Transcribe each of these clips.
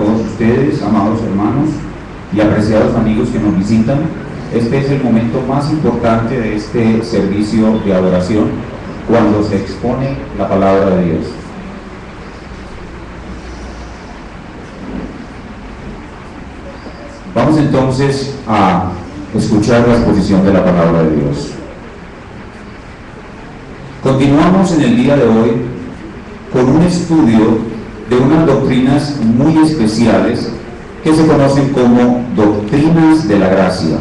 todos ustedes, amados hermanos y apreciados amigos que nos visitan. Este es el momento más importante de este servicio de adoración, cuando se expone la palabra de Dios. Vamos entonces a escuchar la exposición de la palabra de Dios. Continuamos en el día de hoy con un estudio de unas doctrinas muy especiales que se conocen como doctrinas de la gracia.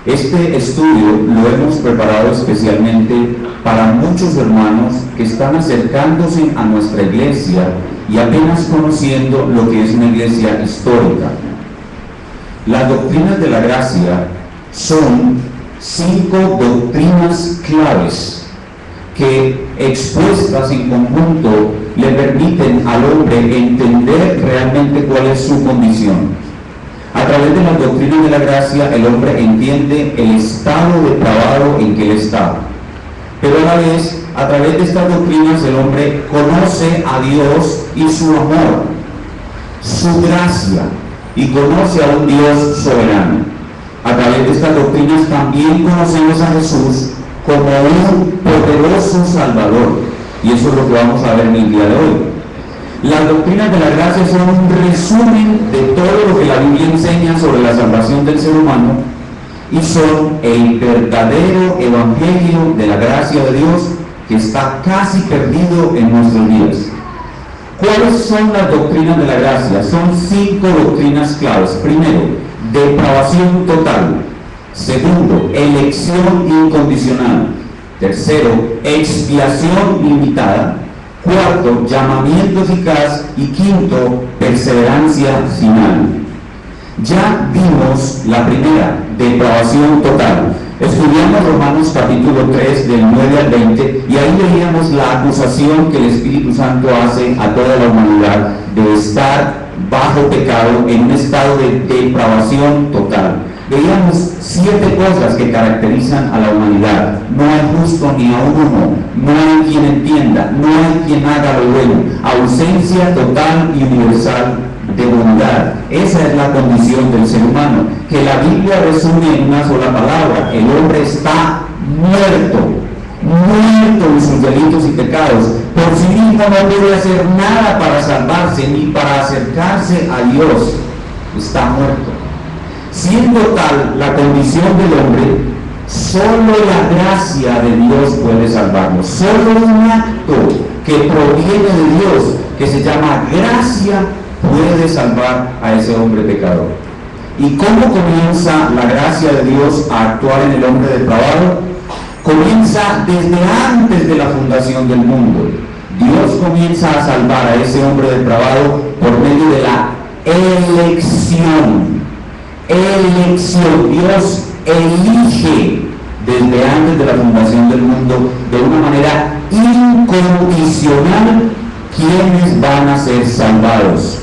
Este estudio lo hemos preparado especialmente para muchos hermanos que están acercándose a nuestra iglesia y apenas conociendo lo que es una iglesia histórica. Las doctrinas de la gracia son 5 doctrinas claves que, expuestas en conjunto, le permiten al hombre entender realmente cuál es su condición. A través de las doctrinas de la gracia, el hombre entiende el estado depravado en que él está. Pero a la vez, a través de estas doctrinas, el hombre conoce a Dios y su amor, su gracia, y conoce a un Dios soberano. A través de estas doctrinas también conocemos a Jesús como un poderoso Salvador, y eso es lo que vamos a ver en el día de hoy. Las doctrinas de la gracia son un resumen de todo lo que la Biblia enseña sobre la salvación del ser humano, y son el verdadero evangelio de la gracia de Dios que está casi perdido en nuestros días. ¿Cuáles son las doctrinas de la gracia? Son 5 doctrinas claves. Primero, depravación total. Segundo, elección incondicional. Tercero, expiación limitada. Cuarto, llamamiento eficaz. Y quinto, perseverancia final. Ya vimos la primera, depravación total. Estudiamos Romanos capítulo 3 del 9 al 20 y ahí veíamos la acusación que el Espíritu Santo hace a toda la humanidad de estar bajo pecado, en un estado de depravación total. Veíamos 7 cosas que caracterizan a la humanidad. No hay justo ni a uno, no hay quien entienda, no hay quien haga lo bueno. Ausencia total y universal de bondad. Esa es la condición del ser humano, que la Biblia resume en una sola palabra: el hombre está muerto en sus delitos y pecados. Por sí mismo no puede hacer nada para salvarse ni para acercarse a Dios. Está muerto. Siendo tal la condición del hombre, solo la gracia de Dios puede salvarnos. Solo un acto que proviene de Dios, que se llama gracia, puede salvar a ese hombre pecador. ¿Y cómo comienza la gracia de Dios a actuar en el hombre depravado? Comienza desde antes de la fundación del mundo. Dios comienza a salvar a ese hombre depravado por medio de la elección. Dios elige desde antes de la fundación del mundo de una manera incondicional quienes van a ser salvados.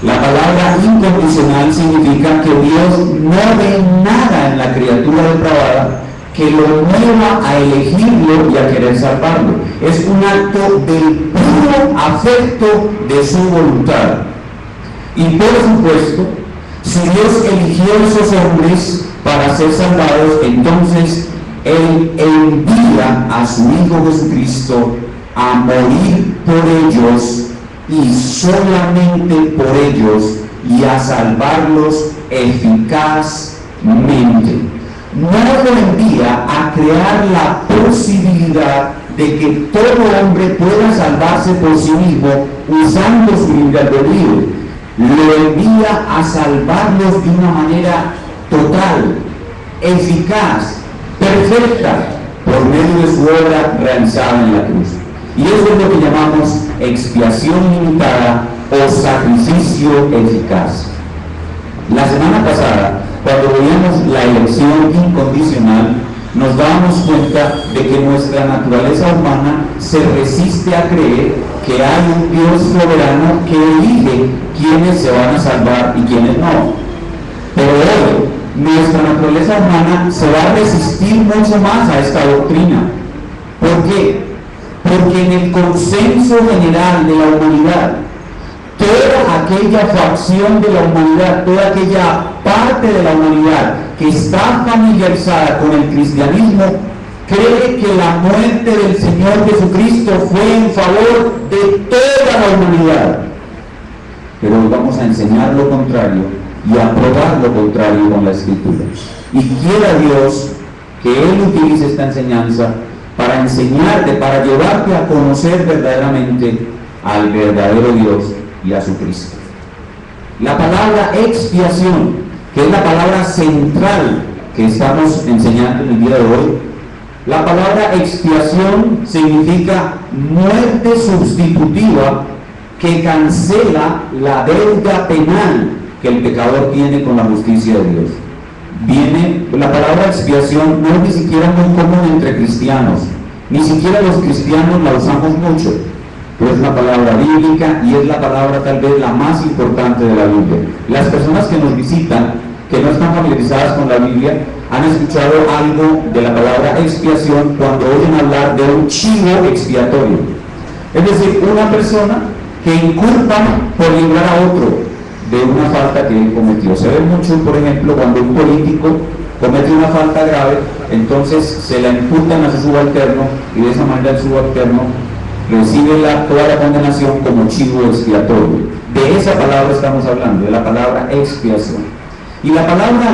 La palabra incondicional significa que Dios no ve nada en la criatura depravada que lo mueva a elegirlo y a querer salvarlo. Es un acto del puro afecto de su voluntad. Y por supuesto, si Dios eligió a esos hombres para ser salvados, entonces Él envía a su Hijo Jesucristo a morir por ellos, y solamente por ellos, y a salvarlos eficazmente. No lo envía a crear la posibilidad de que todo hombre pueda salvarse por sí mismo usando su libre albedrío. Lo envía a salvarlos de una manera total, eficaz, perfecta, por medio de su obra realizada en la cruz. Y eso es lo que llamamos expiación limitada o sacrificio eficaz. La semana pasada, cuando veíamos la elección incondicional, nos dábamos cuenta de que nuestra naturaleza humana se resiste a creer que hay un Dios soberano que elige quiénes se van a salvar y quiénes no. Pero hoy, nuestra naturaleza humana se va a resistir mucho más a esta doctrina. ¿Por qué? Porque en el consenso general de la humanidad, toda aquella facción de la humanidad, toda aquella parte de la humanidad que está familiarizada con el cristianismo, cree que la muerte del Señor Jesucristo fue en favor de toda la humanidad. Pero hoy vamos a enseñar lo contrario y a probar lo contrario con la Escritura. Y quiera Dios que Él utilice esta enseñanza para enseñarte, para llevarte a conocer verdaderamente al verdadero Dios y a su Cristo. La palabra expiación, que es la palabra central que estamos enseñando en el día de hoy, la palabra expiación significa muerte sustitutiva que cancela la deuda penal que el pecador tiene con la justicia de Dios. La palabra expiación no es ni siquiera muy común entre cristianos, ni siquiera los cristianos la usamos mucho, pero es una palabra bíblica y es la palabra tal vez la más importante de la Biblia. Las personas que nos visitan, que no están familiarizadas con la Biblia, han escuchado algo de la palabra expiación cuando oyen hablar de un chivo expiatorio. Es decir, una persona que inculpa por librar a otro de una falta que él cometió. Se ve mucho, por ejemplo, cuando un político comete una falta grave, entonces se la imputan a su subalterno y de esa manera el subalterno recibe toda la condenación como chivo expiatorio. De esa palabra estamos hablando, de la palabra expiación. Y la palabra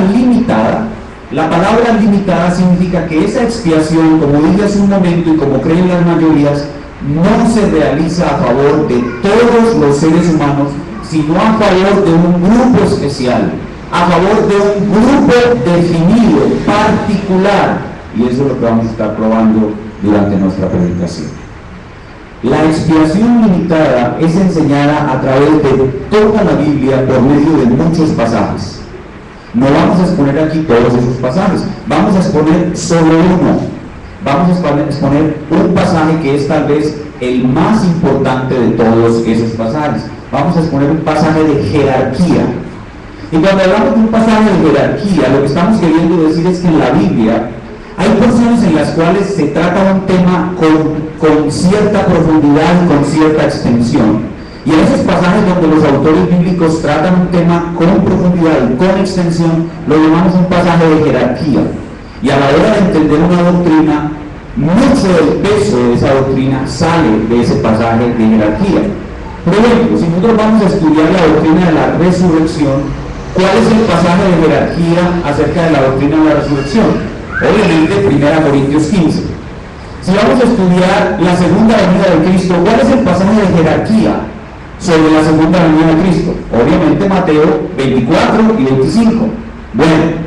limitada significa que esa expiación, como dije hace un momento y como creen las mayorías, no se realiza a favor de todos los seres humanos, sino a favor de un grupo especial, a favor de un grupo definido, particular. Y eso es lo que vamos a estar probando durante nuestra predicación. La expiación limitada es enseñada a través de toda la Biblia por medio de muchos pasajes. No vamos a exponer aquí todos esos pasajes, vamos a exponer sobre uno. Vamos a exponer un pasaje que es tal vez el más importante de todos esos pasajes. Vamos a exponer un pasaje de jerarquía. Y cuando hablamos de un pasaje de jerarquía, lo que estamos queriendo decir es que en la Biblia hay porciones en las cuales se trata un tema con cierta profundidad y con cierta extensión. Y en esos pasajes donde los autores bíblicos tratan un tema con profundidad y con extensión, lo llamamos un pasaje de jerarquía. Y a la hora de entender una doctrina, mucho del peso de esa doctrina sale de ese pasaje de jerarquía. Por ejemplo, si nosotros vamos a estudiar la doctrina de la resurrección, ¿cuál es el pasaje de jerarquía acerca de la doctrina de la resurrección? Obviamente, 1 Corintios 15. Si vamos a estudiar la segunda venida de Cristo, ¿cuál es el pasaje de jerarquía sobre la segunda venida de Cristo? Obviamente, Mateo 24 y 25. Bueno,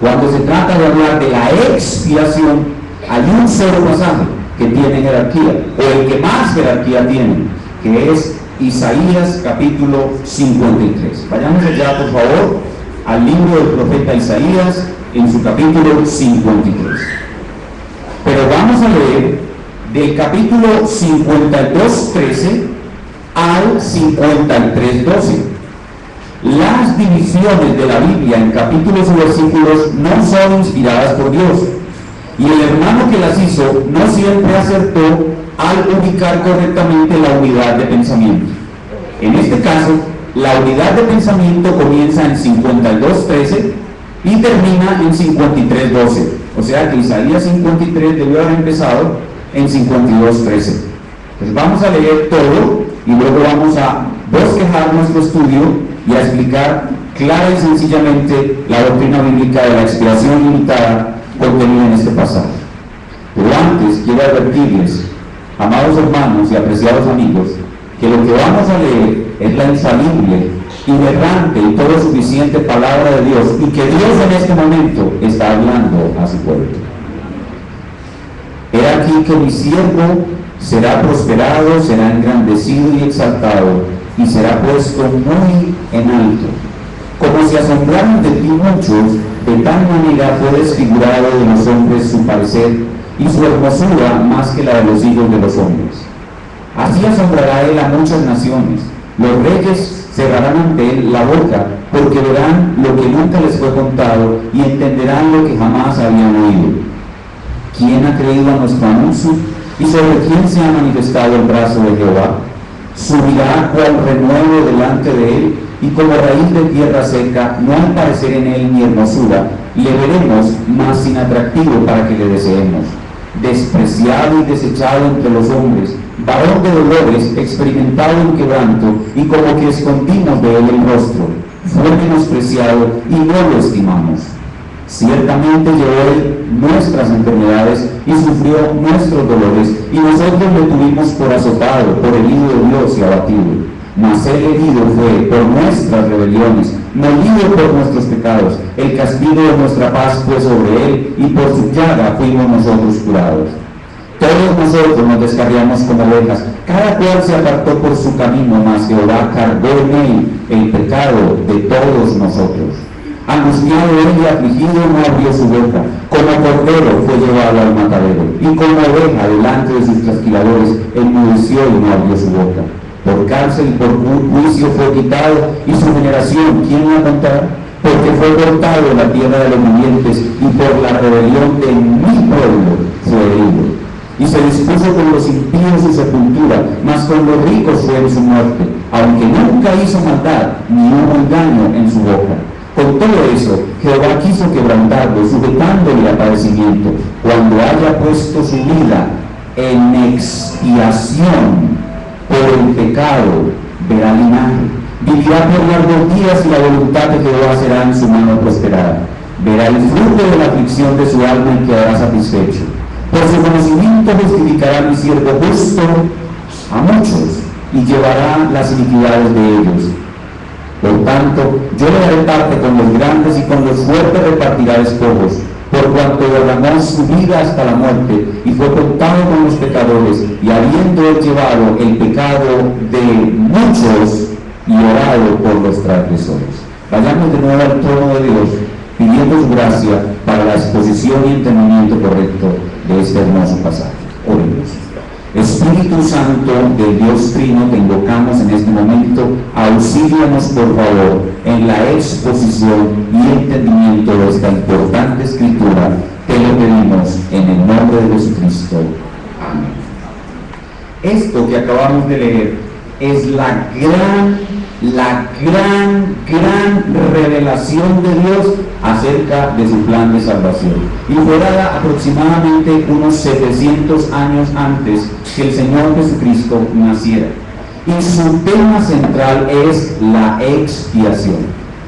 cuando se trata de hablar de la expiación, hay un solo pasaje que tiene jerarquía, o el que más jerarquía tiene, que es Isaías capítulo 53. Vayamos allá, por favor, al libro del profeta Isaías en su capítulo 53. Pero vamos a leer del capítulo 52:13 al 53:12. Las divisiones de la Biblia en capítulos y versículos no son inspiradas por Dios, y el hermano que las hizo no siempre acertó al ubicar correctamente la unidad de pensamiento. En este caso, la unidad de pensamiento comienza en 52:13 y termina en 53:12. O sea que Isaías 53 debió haber empezado en 52:13. Pues vamos a leer todo y luego vamos a bosquejar nuestro estudio y a explicar clara y sencillamente la doctrina bíblica de la expiación limitada contenida en este pasaje. Pero antes quiero advertirles, amados hermanos y apreciados amigos, que lo que vamos a leer es la infalible, inerrante y todo suficiente palabra de Dios, y que Dios en este momento está hablando a su pueblo. He aquí que mi siervo será prosperado, será engrandecido y exaltado, y será puesto muy en alto. Como se asombraron de ti muchos, de tal manera fue desfigurado de los hombres su parecer, y su hermosura más que la de los hijos de los hombres. Así asombrará él a muchas naciones, los reyes cerrarán ante él la boca, porque verán lo que nunca les fue contado, y entenderán lo que jamás habían oído. ¿Quién ha creído a nuestro anuncio? ¿Y sobre quién se ha manifestado el brazo de Jehová? Subirá cual renuevo delante de y como raíz de tierra seca, no al parecer en él ni hermosura, le veremos más sin atractivo para que le deseemos. Despreciado y desechado entre los hombres, varón de dolores, experimentado en quebranto, y como que escondimos de él el rostro, fue menospreciado y no lo estimamos. Ciertamente llevó él nuestras enfermedades y sufrió nuestros dolores, y nosotros le tuvimos por azotado, por herido de Dios y abatido. Mas él herido fue por nuestras rebeliones, molido por nuestros pecados. El castigo de nuestra paz fue sobre él, y por su llaga fuimos nosotros curados. Todos nosotros nos descarriamos como ovejas, cada cual se apartó por su camino, mas Jehová cargó en él el pecado de todos nosotros. Angustiado él y afligido, no abrió su boca. Como cordero fue llevado al matadero, y como oveja delante de sus trasquiladores, enmudeció y no abrió su boca. Por cárcel y por juicio fue quitado, y su generación, ¿quién la contará? Porque fue cortado en la tierra de los vivientes, y por la rebelión de mi pueblo fue herido. Y se dispuso con los impíos su sepultura, mas con los ricos fue en su muerte, aunque nunca hizo maldad, ni hubo engaño en su boca. Con todo eso, Jehová quiso quebrantarlo, sujetándole a padecimiento. Cuando haya puesto su vida en expiación por el pecado, verá linaje. Vivirá por largos días, y la voluntad de Jehová será en su mano prosperada. Verá el fruto de la aflicción de su alma y quedará satisfecho. Por su conocimiento justificará mi siervo justo a muchos, y llevará las iniquidades de ellos. Por tanto, yo le daré parte con los grandes, y con los fuertes repartirá despojos, por cuanto derramó su vida hasta la muerte, y fue contado con los pecadores, y habiendo él llevado el pecado de muchos, y orado por los transgresores. Vayamos de nuevo al trono de Dios, pidiendo su gracia para la exposición y entendimiento correcto de este hermoso pasaje. Oremos. Espíritu Santo del Dios Trino, te invocamos en este momento, auxílianos por favor en la exposición y entendimiento de esta importante escritura. Te lo pedimos en el nombre de Jesucristo. Amén. Esto que acabamos de leer es la gran revelación de Dios acerca de su plan de salvación, y fue dada aproximadamente unos 700 años antes que el Señor Jesucristo naciera, y su tema central es la expiación.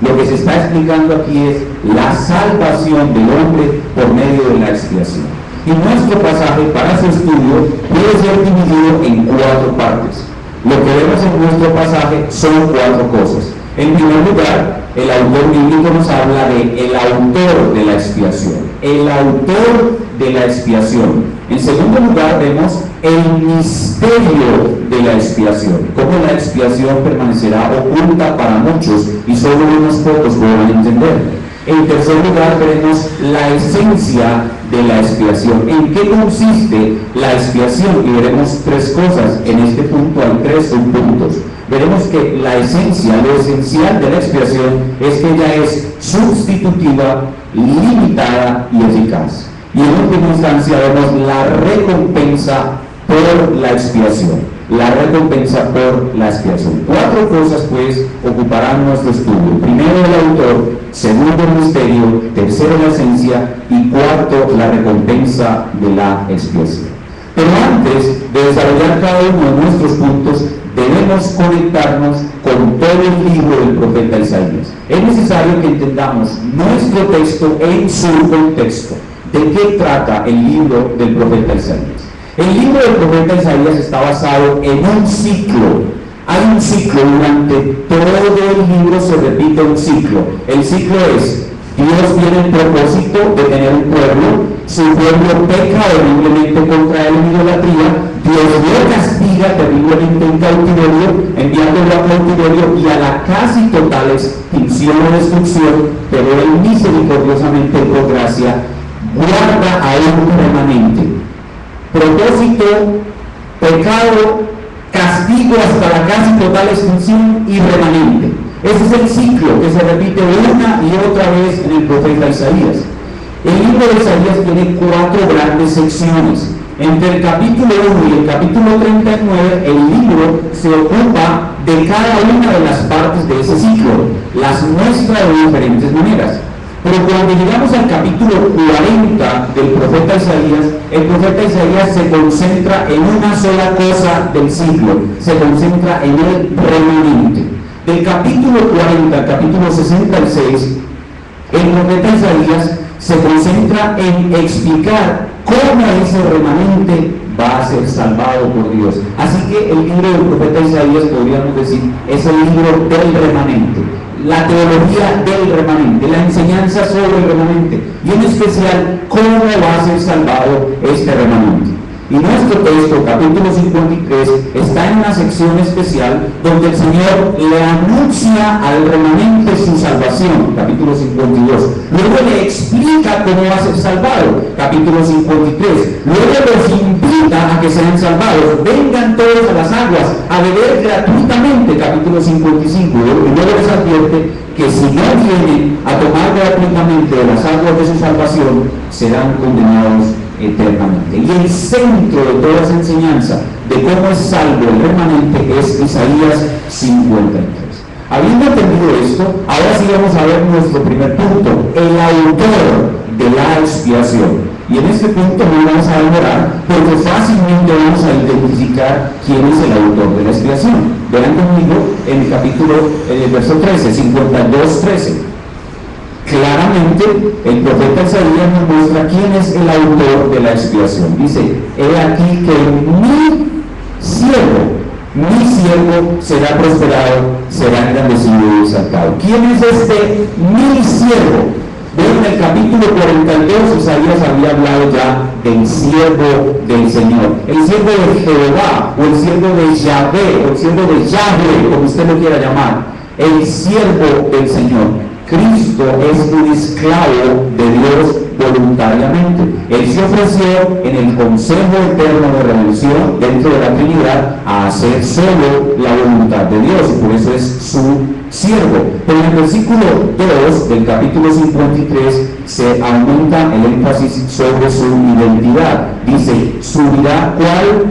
Lo que se está explicando aquí es la salvación del hombre por medio de la expiación, y nuestro pasaje para su estudio puede ser dividido en 4 partes. Lo que vemos en nuestro pasaje son 4 cosas. En primer lugar, el autor bíblico nos habla de el autor de la expiación. El autor de la expiación. En segundo lugar, vemos el misterio de la expiación. Cómo la expiación permanecerá oculta para muchos y solo unos pocos podrán entender. En tercer lugar, veremos la esencia de la expiación. ¿En qué consiste la expiación? Y veremos 3 cosas. En este punto hay 3 subpuntos. Veremos que la esencia, lo esencial de la expiación es que ella es sustitutiva, limitada y eficaz. Y en última instancia vemos la recompensa por la expiación. La recompensa por la expiación. 4 cosas pues ocuparán nuestro estudio. Primero, el autor. Segundo, el misterio. Tercero, la esencia. Y cuarto, la recompensa de la expiación. Pero antes de desarrollar cada uno de nuestros puntos, debemos conectarnos con todo el libro del profeta Isaías. Es necesario que entendamos nuestro texto en su contexto. ¿De qué trata el libro del profeta Isaías? El libro del profeta Isaías está basado en un ciclo. Hay un ciclo, durante todo el libro se repite un ciclo. El ciclo es: Dios tiene el propósito de tener un pueblo, su pueblo peca horriblemente contra él en idolatría, Dios lo castiga terriblemente en cautiverio, enviándolo a cautiverio y a la casi total extinción o destrucción, pero él misericordiosamente por gracia guarda a un remanente. Propósito, pecado, castigo hasta la casi total extinción y remanente. Ese es el ciclo que se repite una y otra vez en el profeta Isaías. El libro de Isaías tiene 4 grandes secciones. Entre el capítulo 1 y el capítulo 39, el libro se ocupa de cada una de las partes de ese ciclo. muestra de diferentes maneras. Pero cuando llegamos al capítulo 40 del profeta Isaías, el profeta Isaías se concentra en una sola cosa del siglo, se concentra en el remanente. Del capítulo 40 al capítulo 66, el profeta Isaías se concentra en explicar cómo ese remanente va a ser salvado por Dios. Así que el libro del profeta Isaías, podríamos decir, es el libro del remanente, la teología del remanente, la enseñanza sobre el remanente, y en especial cómo va a ser salvado este remanente. Y nuestro texto, capítulo 53, está en una sección especial donde el Señor le anuncia al remanente su salvación, capítulo 52. Luego le explica cómo va a ser salvado, capítulo 53. Luego los invita a que sean salvados. Vengan todos a las aguas a beber gratuitamente, capítulo 55. Y luego les advierte que si no vienen a tomar gratuitamente de las aguas de su salvación, serán condenados eternamente. Y el centro de toda esa enseñanza de cómo es salvo el remanente es Isaías 53. Habiendo entendido esto, ahora sí vamos a ver nuestro primer punto, el autor de la expiación. Y en este punto no vamos a demorar, porque fácilmente vamos a identificar quién es el autor de la expiación. Vean conmigo en el capítulo, en el verso 13, 52:13. Claramente el profeta Isaías nos muestra quién es el autor de la expiación. Dice: he aquí que mi siervo será prosperado, será engrandecido y exaltado. ¿Quién es este mi siervo? Vean, en el capítulo 42 Isaías había hablado ya del siervo del Señor, el siervo de Jehová, o el siervo de Yahvé, o el siervo de Yahvé, como usted lo quiera llamar, el siervo del Señor. Cristo es un esclavo de Dios voluntariamente. Él se ofreció en el Consejo Eterno de Redención dentro de la Trinidad a hacer solo la voluntad de Dios, y por eso es su siervo. Pero en el versículo 2 del capítulo 53 se aumenta el énfasis sobre su identidad. Dice: subirá cual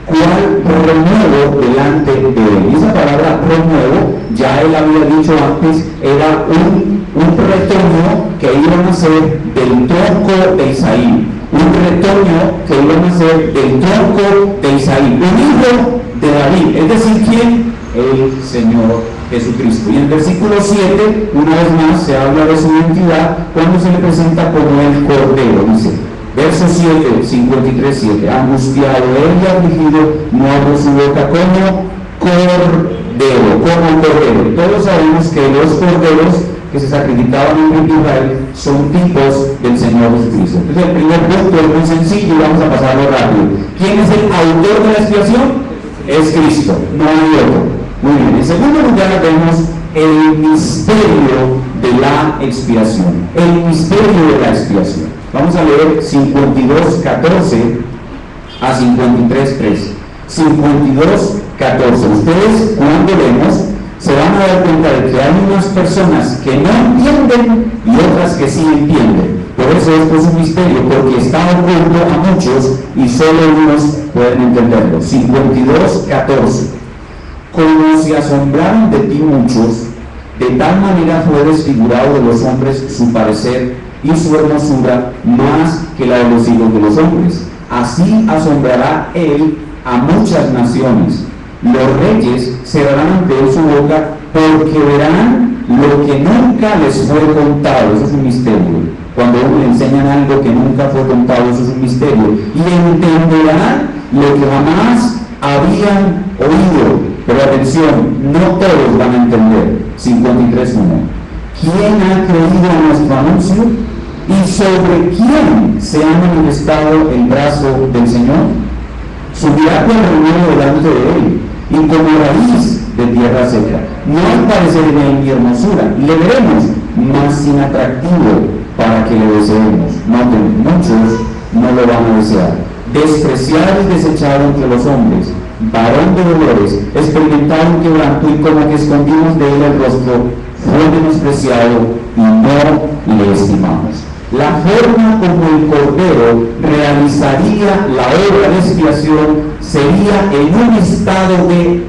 renuevo delante de él. Y esa palabra renuevo, ya él había dicho antes, era un retoño que iba a nacer del tronco de Isaí, un retoño que iba a nacer del tronco de Isaí, un hijo de David, es decir, ¿quién? El Señor Jesucristo. Y en el versículo 7, una vez más, se habla de su identidad cuando se le presenta como el Cordero. Dice, verso 7, 53:7, angustiado él y afligido, no abrió su boca como cordero. Todos sabemos que los corderos que se sacrificaban en Israel son tipos del Señor Jesucristo. Entonces el primer punto es muy sencillo y vamos a pasarlo rápido. ¿Quién es el autor de la expiación? Es Cristo, no hay otro. Muy bien. En segundo lugar vemos el misterio de la expiación. El misterio de la expiación. Vamos a leer 52:14 a 53:3. 52:14. Ustedes, cuando leemos, se van a dar cuenta de que hay unas personas que no entienden y otras que sí entienden. Por eso esto es un misterio, porque está oculto a muchos y solo unos pueden entenderlo. 52:14. Como se asombraron de ti muchos, de tal manera fue desfigurado de los hombres su parecer y su hermosura más que la de los hijos de los hombres. Así asombrará él a muchas naciones. Los reyes cerrarán ante él su boca, porque verán lo que nunca les fue contado. Eso es un misterio. Cuando a uno le enseñan algo que nunca fue contado, eso es un misterio. Y entenderán lo que jamás habían oído. Pero atención, no todos van a entender. 53:1. ¿Quién ha creído a nuestro anuncio? ¿Y sobre quién se ha manifestado el brazo del Señor? Subirá con renuevo delante de él, y como raíz de tierra seca. No al parecer en él mi hermosura, le veremos, mas sin atractivo para que le deseemos. Noten, muchos no lo van a desear. Despreciado y desechado entre los hombres, varón de dolores, experimentado en quebranto, y como que escondimos de él el rostro, fue menospreciado y no le estimamos. La forma como el Cordero realizaría la obra de expiación sería en un estado de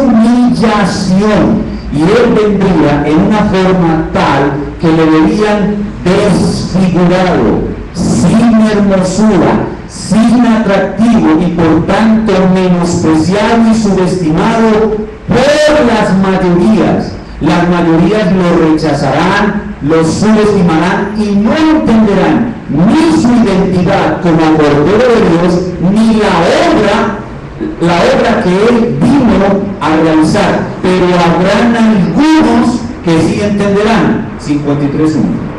humillación y él vendría en una forma tal que le verían desfigurado, sin hermosura, sin atractivo y por tanto menospreciado y subestimado por las mayorías. Las mayorías lo rechazarán, lo subestimarán y no entenderán ni su identidad como Cordero de Dios, ni la obra que él vino a realizar. Pero habrán algunos que sí entenderán. 53:1.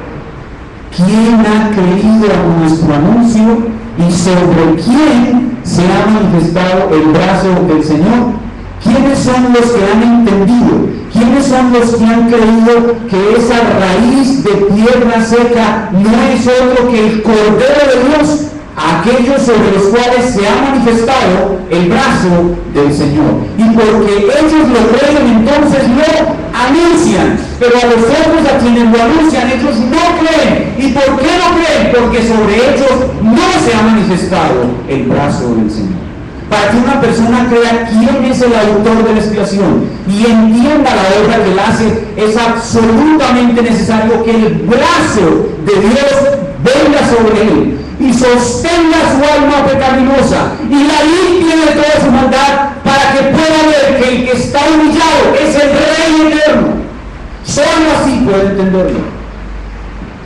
¿Quién ha creído a nuestro anuncio y sobre quién se ha manifestado el brazo del Señor? ¿Quiénes son los que han entendido? ¿Quiénes son los que han creído que esa raíz de tierra seca no es otro que el Cordero de Dios? Aquellos sobre los cuales se ha manifestado el brazo del Señor. Y porque ellos lo creen, entonces lo anuncian. Pero a los otros a quienes lo anuncian, ellos no creen. ¿Y por qué no creen? Porque sobre ellos no se ha manifestado el brazo del Señor. Para que una persona crea quién es el autor de la expiación y entienda la obra que él hace, es absolutamente necesario que el brazo de Dios venga sobre él y sostenga su alma pecaminosa y la limpie de toda su maldad, para que pueda ver que el que está humillado es el Rey eterno. Solo así puede entenderlo.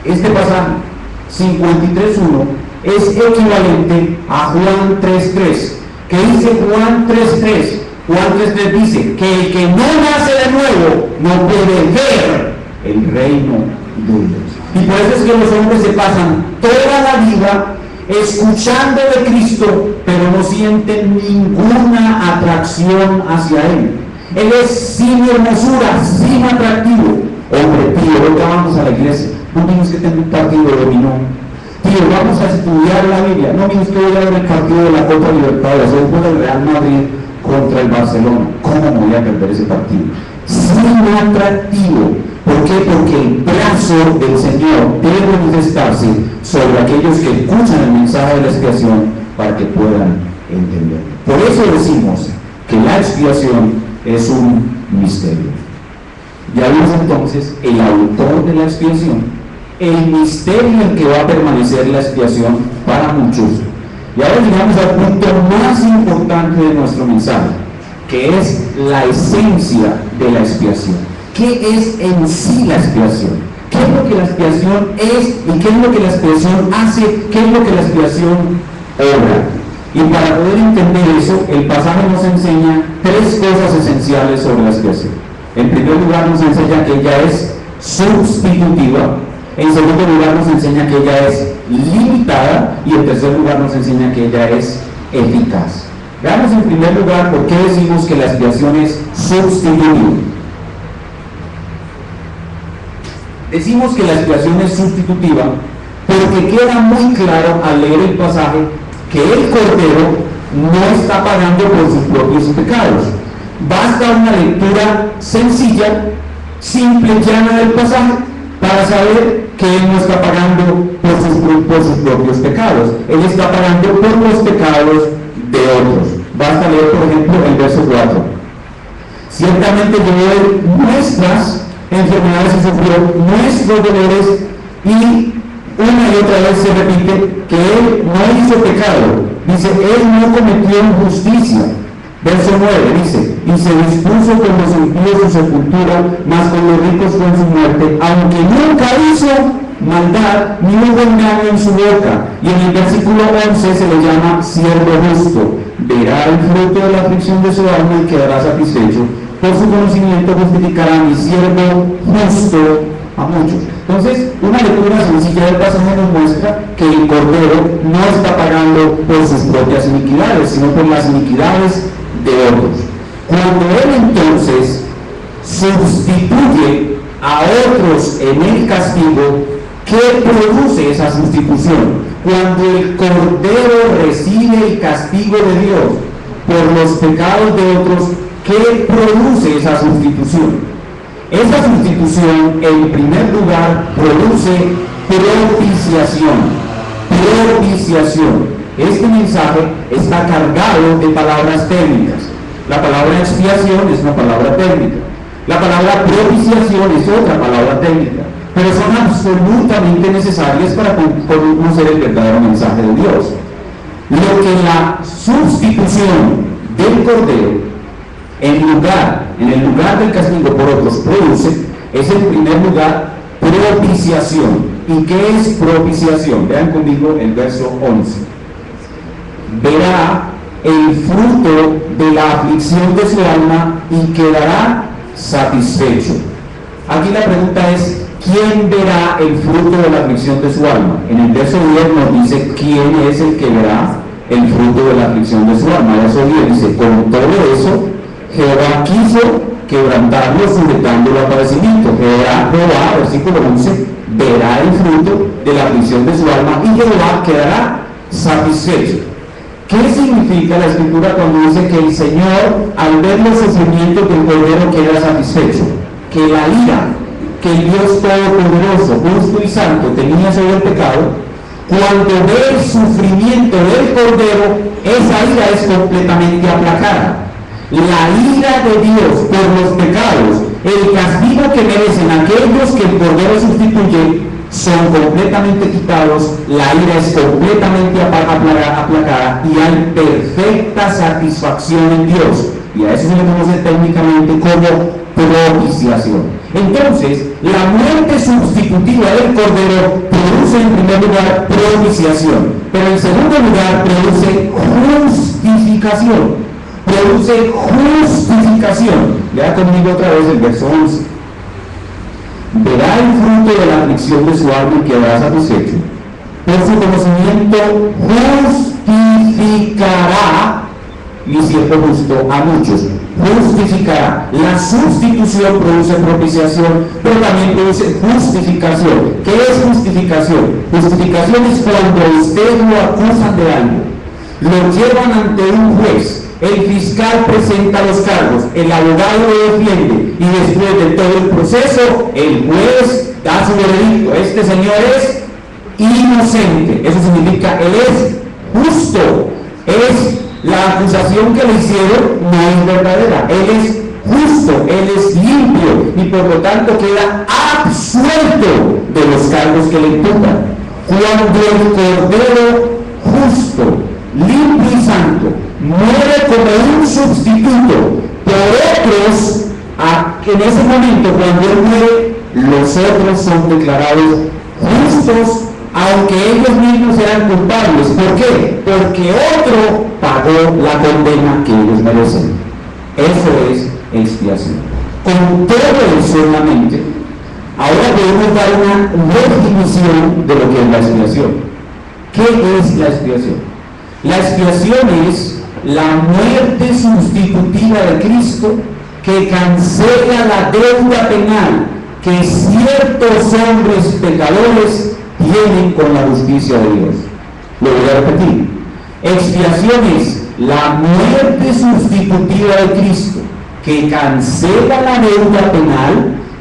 Este pasaje 53:1 es equivalente a Juan 3:3. ¿Qué dice Juan 3:3? Juan 3:3 dice que el que no nace de nuevo no puede ver el reino de Dios. Y por eso es que los hombres se pasan toda la vida escuchando de Cristo, pero no sienten ninguna atracción hacia Él. Él es sin hermosura, sin atractivo. Hombre, tío, ahorita vamos a la iglesia. No tienes que tener un partido de dominó. Tío, vamos a estudiar la Biblia. No tienes que ver el partido de la Copa Libertadores. Es por el Real Madrid contra el Barcelona. ¿Cómo me voy a perder ese partido? Sin atractivo. ¿Por qué? Porque el brazo del Señor debe manifestarse sobre aquellos que escuchan el mensaje de la expiación para que puedan entender. Por eso decimos que la expiación es un misterio. Ya vimos entonces el autor de la expiación, el misterio en que va a permanecer la expiación para muchos. Y ahora llegamos al punto más importante de nuestro mensaje, que es la esencia de la expiación. ¿Qué es en sí la expiación? ¿Qué es lo que la expiación es y qué es lo que la expiación hace? ¿Qué es lo que la expiación obra? Y para poder entender eso, el pasaje nos enseña tres cosas esenciales sobre la expiación. En primer lugar, nos enseña que ella es sustitutiva. En segundo lugar, nos enseña que ella es limitada. Y en tercer lugar, nos enseña que ella es eficaz. Veamos en primer lugar por qué decimos que la expiación es sustitutiva. Decimos que la expiación es sustitutiva porque queda muy claro al leer el pasaje que el Cordero no está pagando por sus propios pecados. Basta una lectura sencilla, simple, llana del pasaje para saber que Él no está pagando por sus propios pecados. Él está pagando por los pecados de otros. Basta leer, por ejemplo, el verso 4. Ciertamente llevó nuestras enfermedades y sufrió nuestros dolores, y una y otra vez se repite que Él no hizo pecado. Dice, Él no cometió injusticia. Verso 9 dice, y se dispuso con los impíos su sepultura, mas con los ricos fue en su muerte, aunque nunca hizo maldad, ni hubo engaño en su boca. Y en el versículo 11 se le llama siervo justo. Verá el fruto de la aflicción de su alma y quedará satisfecho. Por su conocimiento justificará a mi siervo justo a muchos. Entonces, una lectura sencilla del pasaje nos muestra que el Cordero no está pagando por sus propias iniquidades, sino por las iniquidades de otros. Cuando Él entonces sustituye a otros en el castigo, ¿qué produce esa sustitución? Cuando el Cordero recibe el castigo de Dios por los pecados de otros, ¿qué produce esa sustitución? Esa sustitución, en primer lugar, produce propiciación. Propiciación. Este mensaje está cargado de palabras técnicas. La palabra expiación es una palabra técnica. La palabra propiciación es otra palabra técnica, pero son absolutamente necesarias para conocer el verdadero mensaje de Dios. Lo que la sustitución del Cordero en el lugar del castigo por otros produce es en primer lugar propiciación. ¿Y qué es propiciación? Vean conmigo el verso 11. Verá el fruto de la aflicción de su alma y quedará satisfecho. Aquí la pregunta es, ¿quién verá el fruto de la aflicción de su alma? En el verso 10 nos dice quién es el que verá el fruto de la aflicción de su alma. El verso 10 dice, con todo eso, Jehová quiso quebrantarlo, sujetándolo a padecimiento. Jehová, versículo 11, verá el fruto de la aflicción de su alma y Jehová quedará satisfecho. ¿Qué significa la escritura cuando dice que el Señor, al ver los sufrimientos del Cordero, queda satisfecho? Que la ira que el Dios Todopoderoso, justo y santo tenía sobre el pecado, cuando ve el sufrimiento del Cordero, esa ira es completamente aplacada. La ira de Dios por los pecados, el castigo que merecen aquellos que el Cordero sustituye, son completamente quitados, la ira es completamente aplacada y hay perfecta satisfacción en Dios. Y a eso se le conoce técnicamente como propiciación. Entonces, la muerte sustitutiva del Cordero produce en primer lugar propiciación, pero en segundo lugar produce justificación. Produce justificación. Lea conmigo otra vez el verso 11. Verá el fruto de la aflicción de su alma y quedará satisfecho. Por su conocimiento justificará, mi siervo justo, a muchos. Justificará. La sustitución produce propiciación, pero también produce justificación. ¿Qué es justificación? Justificación es cuando usted lo acusan de algo, lo llevan ante un juez. El fiscal presenta los cargos, el abogado lo defiende y después de todo el proceso, el juez da su veredicto. Este señor es inocente. Eso significa, él es justo. La acusación que le hicieron no es verdadera. Él es justo, él es limpio y por lo tanto queda absuelto de los cargos que le imputan. Cuando el Cordero justo, limpio y santo muere como un sustituto por otros, en ese momento cuando él muere, los otros son declarados justos, aunque ellos mismos eran culpables. ¿Por qué? Porque otro pagó la condena que ellos merecen. Eso es expiación. Con todo eso en la mente, ahora podemos dar una definición de lo que es la expiación. ¿Qué es la expiación? La expiación es la muerte sustitutiva de Cristo que cancela la deuda penal que ciertos hombres pecadores tienen con la justicia de Dios. Lo voy a repetir. Expiación es la muerte sustitutiva de Cristo que cancela la deuda penal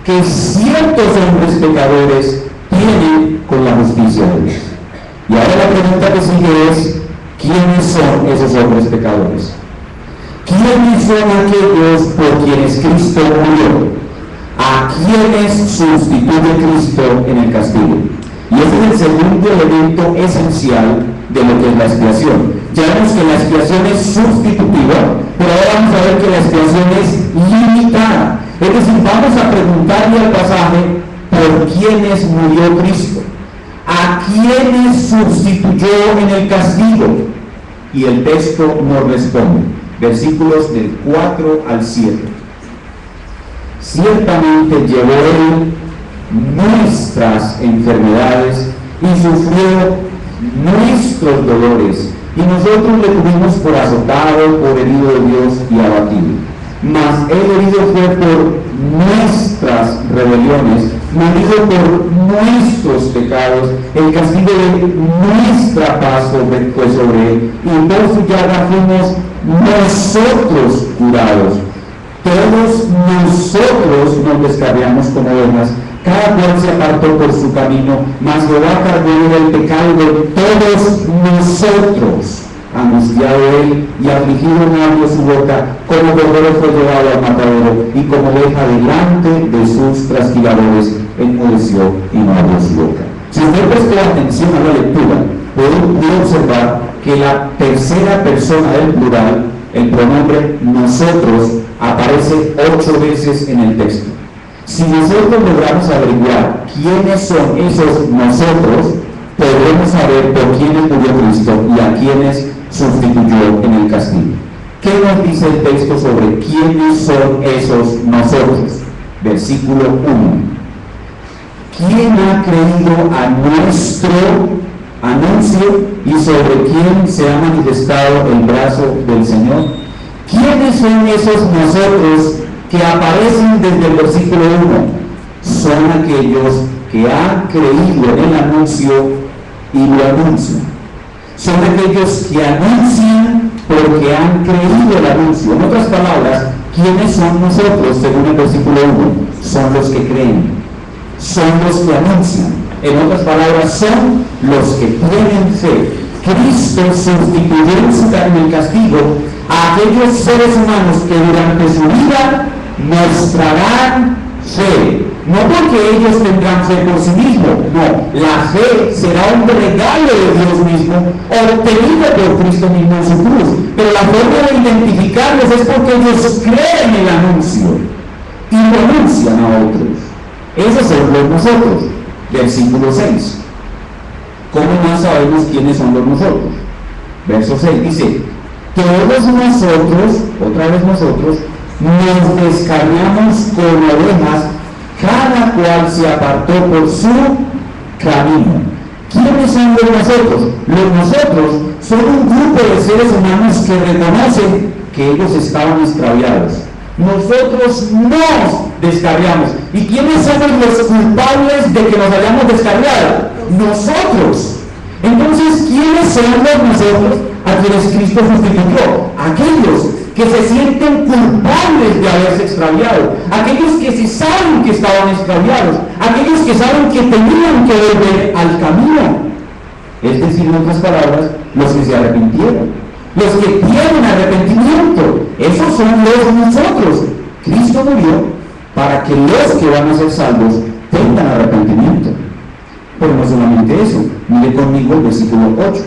que ciertos hombres pecadores tienen con la justicia de Dios. Y ahora la pregunta que sigue es, ¿quiénes son esos hombres pecadores? ¿Quiénes son aquellos por quienes Cristo murió? ¿A quiénes sustituye Cristo en el castigo? Y ese es el segundo elemento esencial de lo que es la expiación. Ya vemos que la expiación es sustitutiva, pero ahora vamos a ver que la expiación es limitada. Es decir, vamos a preguntarle al pasaje por quiénes murió Cristo, a quiénes sustituyó en el castigo. Y el texto nos responde, versículos del 4 al 7. Ciertamente llevó él nuestras enfermedades y sufrió nuestros dolores, y nosotros le tuvimos por azotado, por herido de Dios y abatido. Mas él herido fue por nuestras rebeliones, molido por nuestros pecados, el castigo de nuestra paz fue sobre él, y por su llaga fuimos nosotros curados. Todos nosotros nos descarriamos como ovejas, cada cual se apartó por su camino, mas Jehová cargó el pecado de todos nosotros. Angustiado él y afligido no abrió su boca, como cordero fue llevado al matadero, y como oveja delante de sus trasquiladores, enmudeció y no abrió su boca. Si usted prestó atención a la lectura, puede observar que la tercera persona del plural, el pronombre nosotros, aparece 8 veces en el texto. Si nosotros logramos averiguar quiénes son esos nosotros, podremos saber por quiénes murió Cristo y a quiénes sustituyó en el castigo. ¿Qué nos dice el texto sobre quiénes son esos nosotros? Versículo 1. ¿Quién ha creído a nuestro anuncio y sobre quién se ha manifestado el brazo del Señor? ¿Quiénes son esos nosotros que aparecen desde el versículo 1? Son aquellos que han creído en el anuncio y lo anuncian. Son aquellos que anuncian porque han creído el anuncio. En otras palabras, ¿quiénes son nosotros? Según el versículo 1, son los que creen, son los que anuncian. En otras palabras, son los que tienen fe. Cristo sustituyó en el castigo a aquellos seres humanos que durante su vida mostrarán fe. No porque ellos tendrán fe por sí mismos, no. La fe será un regalo de Dios mismo, obtenido por Cristo mismo en su cruz. Pero la forma de identificarlos es porque ellos creen el anuncio y lo anuncian a otros. Esos son los nosotros. Versículo 6. ¿Cómo más sabemos quiénes son los nosotros? Verso 6 dice: todos nosotros, otra vez nosotros, nos descarriamos como ovejas, cada cual se apartó por su camino. ¿Quiénes son los nosotros? Los nosotros son un grupo de seres humanos que reconocen que ellos estaban extraviados. Nosotros nos descarriamos. ¿Y quiénes somos los culpables de que nos hayamos descarriado? Nosotros. Entonces, ¿quiénes son los nosotros a quienes Cristo sustituyó? Aquellos que se sienten culpables de haberse extraviado, aquellos que sí saben que estaban extraviados, aquellos que saben que tenían que volver al camino. Es decir, en otras palabras, los que se arrepintieron, los que tienen arrepentimiento. Esos son los nosotros. Cristo murió para que los que van a ser salvos tengan arrepentimiento. Pero no solamente eso, mire conmigo el versículo 8.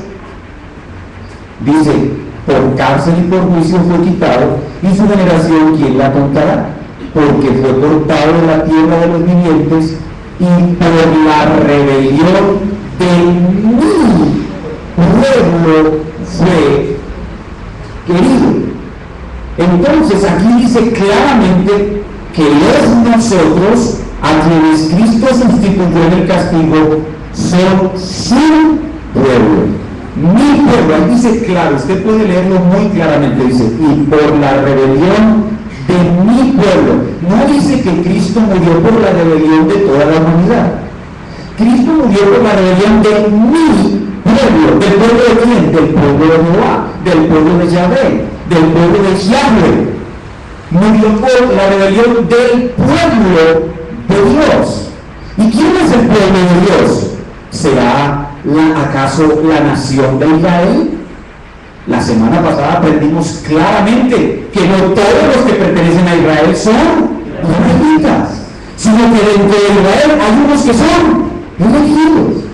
Dice: por cárcel y por juicio fue quitado, y su generación, ¿quién la contará? Porque fue cortado de la tierra de los vivientes, y por la rebelión de mi pueblo fue querido. Entonces aquí dice claramente que los nosotros, a quienes Cristo sustituyó en el castigo, son su pueblo. Mi pueblo, ahí dice claro, usted puede leerlo muy claramente, dice: y por la rebelión de mi pueblo. No dice que Cristo murió por la rebelión de toda la humanidad. Cristo murió por la rebelión de mi pueblo. ¿Del pueblo de quién? Del pueblo de Jehová, del pueblo de Yahvé, del pueblo de Yahvé. Murió por la rebelión del pueblo de Dios. ¿Y quién es el pueblo de Dios? ¿Será acaso la nación de Israel? La semana pasada aprendimos claramente que no todos los que pertenecen a Israel son israelitas, sino que dentro de Israel hay unos que son elegidos.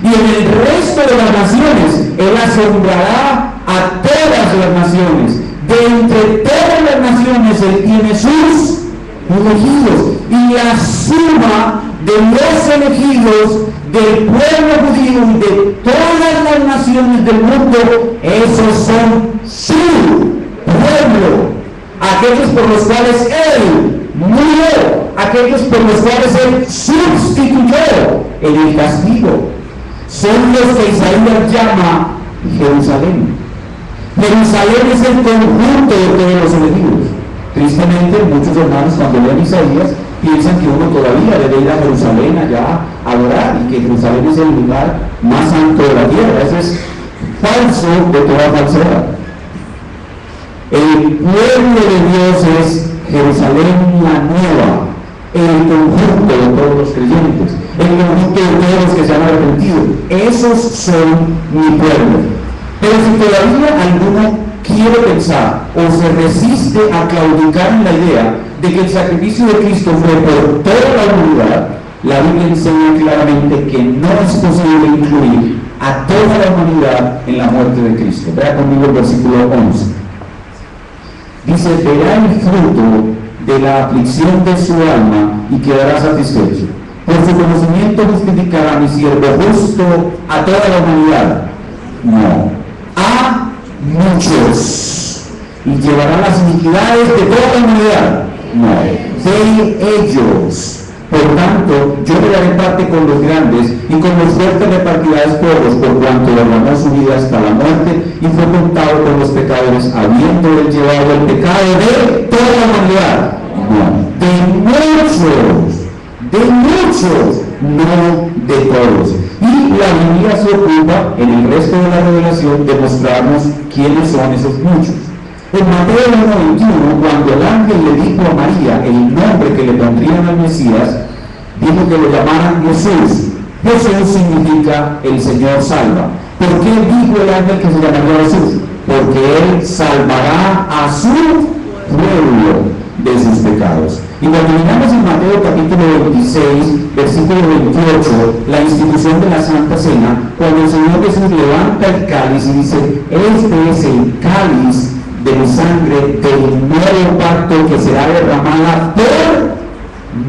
Y en el resto de las naciones, Él asombrará a todas las naciones. De entre todas las naciones, Él tiene sus elegidos. Y la suma de los elegidos del pueblo judío y de todas las naciones del mundo, esos son su pueblo, aquellos por los cuales Él murió, aquellos por los cuales Él sustituyó en el castigo. Son los que Isaías llama Jerusalén. Jerusalén es el conjunto de todos los elegidos. Tristemente, muchos hermanos cuando leen Isaías piensan que uno todavía debe ir a Jerusalén allá a adorar, y que Jerusalén es el lugar más santo de la tierra. Eso es falso de toda falsedad. El pueblo de Dios es Jerusalén la nueva, el conjunto de todos los creyentes, el conjunto de todos los que se han arrepentido. Esos son mi pueblo. Pero si todavía alguno quiere pensar o se resiste a claudicar en la idea de que el sacrificio de Cristo fue por toda la humanidad, la Biblia enseña claramente que no es posible incluir a toda la humanidad en la muerte de Cristo. Vea conmigo el versículo 11. Dice: verá el fruto de la aflicción de su alma y quedará satisfecho. Por su conocimiento justificará a mi siervo justo a toda la humanidad. No, a muchos. Y llevará las iniquidades de toda la humanidad. No, de ellos. Por tanto, yo le daré parte con los grandes y con los fuertes repartirá despojos, por cuanto derramó su vida hasta la muerte y fue contado con los pecadores, habiendo él llevado el pecado de toda la humanidad. No, de muchos, no de todos. Y la Biblia se ocupa en el resto de la revelación de mostrarnos quiénes son esos muchos. En Mateo 1:21, cuando el ángel le dijo a María el nombre que le pondrían al Mesías, dijo que lo llamaran Jesús. Jesús significa el Señor salva. ¿Por qué dijo el ángel que se llamaría Jesús? Porque Él salvará a su pueblo de sus pecados. Y cuando miramos en Mateo capítulo 26, versículo 28, la institución de la Santa Cena, cuando el Señor Jesús levanta el cáliz y dice: este es el cáliz de mi sangre del nuevo pacto que será derramada por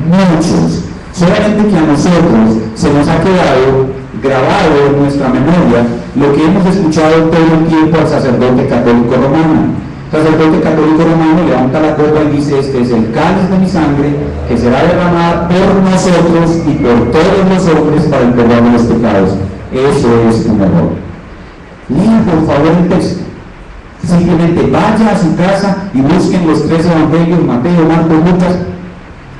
muchos. Solamente que a nosotros se nos ha quedado grabado en nuestra memoria lo que hemos escuchado todo el tiempo al sacerdote católico romano. El sacerdote católico romano levanta la copa y dice: este es el cáliz de mi sangre que será derramada por nosotros y por todos los hombres para el perdón de los pecados. Eso es un error. Lea por favor el texto. Simplemente vaya a su casa y busquen los 3 evangelios, Mateo, Marcos, Lucas,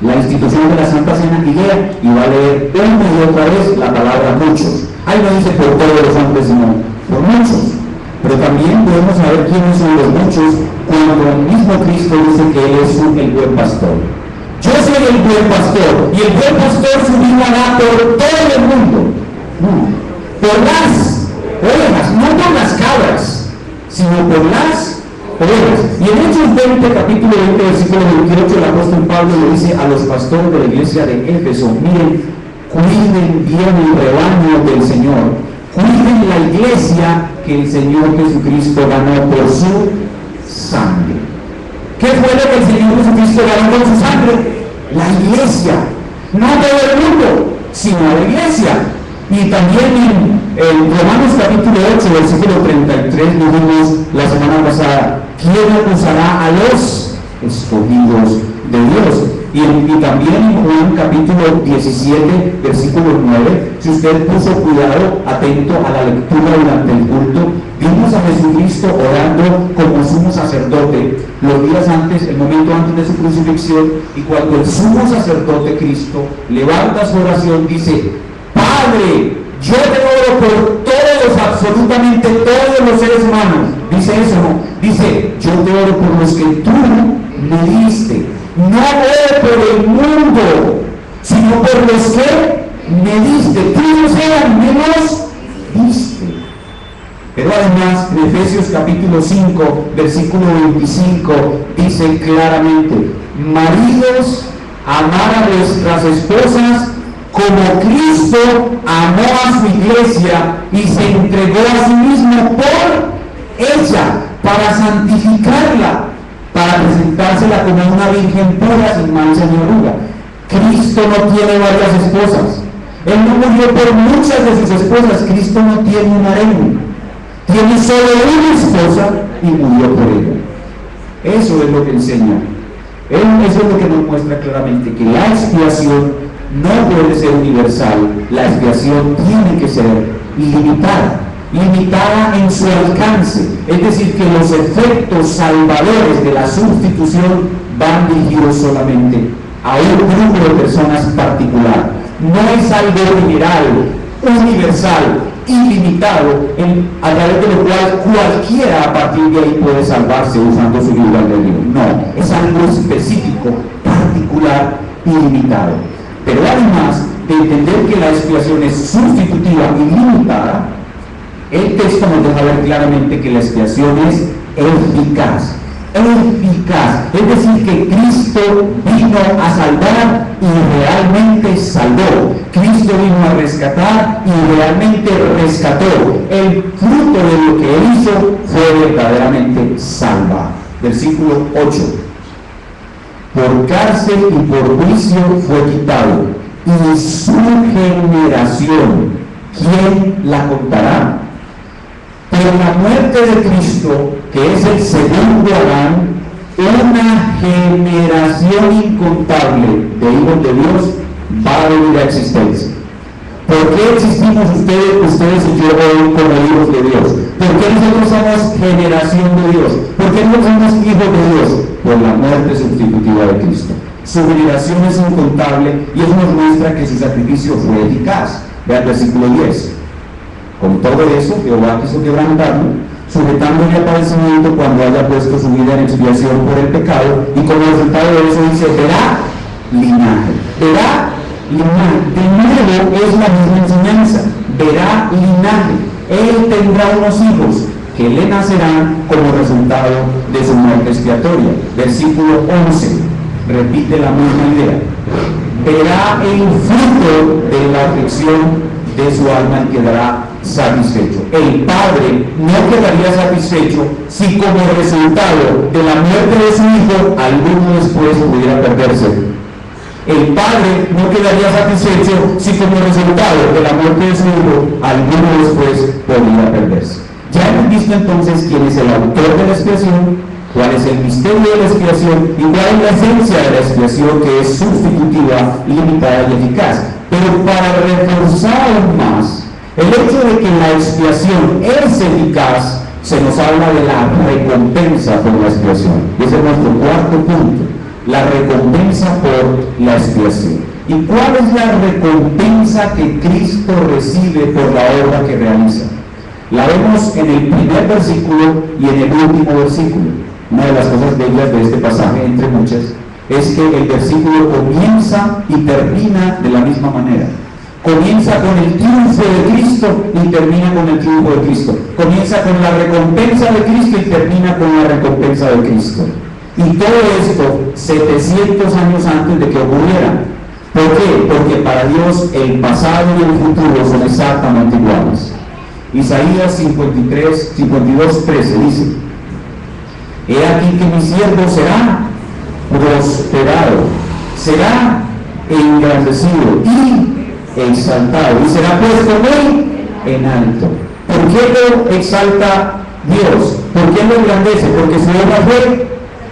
la institución de la Santa Cena, y lea, y va a leer una y otra vez la palabra muchos. Ahí no dice por todos los hombres, sino por muchos. Pero también podemos saber quiénes son los muchos cuando el mismo Cristo dice que Él es el buen pastor. Yo soy el buen pastor, y el buen pastor su vida da por todo el mundo. Por las ovejas, no por las cabras, sino por las ovejas. Y en Hechos 20, capítulo 20, versículo 28, el apóstol Pablo le dice a los pastores de la iglesia de Éfeso: miren, cuiden bien el rebaño del Señor, cuiden la iglesia que el Señor Jesucristo ganó por su sangre. ¿Qué fue lo que el Señor Jesucristo ganó con su sangre? La iglesia, no todo el mundo, sino la iglesia. Y también en Romanos capítulo 8, versículo 33, dijimos la semana pasada: ¿quién acusará a los escogidos de Dios? Y también en Juan capítulo 17, versículo 9, si usted puso cuidado, atento a la lectura durante el culto, vimos a Jesucristo orando como sumo sacerdote los días antes, el momento antes de su crucifixión, y cuando el sumo sacerdote Cristo levanta su oración, dice: Padre, yo te oro por todos, absolutamente todos los seres humanos. Dice eso, ¿no? Dice: yo te oro por los que tú me diste. No oro por el mundo, sino por los que me diste. Tú no sean, me los diste. Pero además, en Efesios capítulo 5, versículo 25, dice claramente: maridos, amar a vuestras esposas como Cristo amó a su iglesia y se entregó a sí mismo por ella, para santificarla, para presentársela como una virgen pura, sin mancha ni arruga. Cristo no tiene varias esposas. Él no murió por muchas de sus esposas. Cristo no tiene un harem. Tiene solo una esposa y murió por ella. Eso es lo que enseña. Eso es lo que nos muestra claramente que la expiación no puede ser universal. La expiación tiene que ser ilimitada, limitada en su alcance, es decir, que los efectos salvadores de la sustitución van dirigidos solamente a un grupo de personas particular. No es algo general, universal, ilimitado, a través de lo cual cualquiera a partir de ahí puede salvarse usando su libre albedrío. No, es algo específico, particular, ilimitado. Pero además de entender que la expiación es sustitutiva y limitada, El texto nos deja ver claramente que la expiación es eficaz. Eficaz, es decir, que Cristo vino a salvar y realmente salvó. Cristo vino a rescatar y realmente rescató. El fruto de lo que Él hizo fue verdaderamente salvar. Versículo 8. Por cárcel y por juicio fue quitado, y su generación, ¿quién la contará? Por la muerte de Cristo, que es el segundo Adán, una generación incontable de hijos de Dios va a venir a existencia. ¿Por qué existimos ustedes y yo hoy como hijos de Dios? ¿Por qué nosotros somos generación de Dios? ¿Por qué nosotros somos hijos de Dios? Por la muerte sustitutiva de Cristo. Su generación es incontable y eso nos muestra que su sacrificio fue eficaz. Vean el versículo 10. Con todo eso, Jehová quiso quebrantarlo, sujetándole a padecimiento cuando haya puesto su vida en expiación por el pecado, y como resultado de eso dice, verá linaje. Verá linaje. De nuevo es la misma enseñanza. Verá linaje. Él tendrá unos hijos que le nacerán como resultado de su muerte expiatoria. Versículo 11. Repite la misma idea. Verá el fruto de la aflicción de su alma y quedará satisfecho. El padre no quedaría satisfecho si como resultado de la muerte de su hijo alguno después pudiera perderse. El padre no quedaría satisfecho si como resultado de la muerte de su hijo alguno después podría perderse. Ya hemos visto entonces quién es el autor de la expiación, cuál es el misterio de la expiación y cuál es la esencia de la expiación, que es sustitutiva, limitada y eficaz. Pero para reforzar aún más el hecho de que la expiación es eficaz, se nos habla de la recompensa por la expiación. Ese es nuestro cuarto punto, la recompensa por la expiación. ¿Y cuál es la recompensa que Cristo recibe por la obra que realiza? La vemos en el primer versículo y en el último versículo. Una de las cosas bellas de este pasaje, entre muchas, es que el versículo comienza y termina de la misma manera. Comienza con el triunfo de Cristo y termina con el triunfo de Cristo. Comienza con la recompensa de Cristo y termina con la recompensa de Cristo. Y todo esto 700 años antes de que ocurriera. ¿Por qué? Porque para Dios el pasado y el futuro son exactamente iguales. Isaías 52:13 dice: He aquí que mi siervo será prosperado, será engrandecido y exaltado, y será puesto muy en alto. ¿Por qué lo exalta Dios? ¿Por qué lo engrandece? Porque su obra fue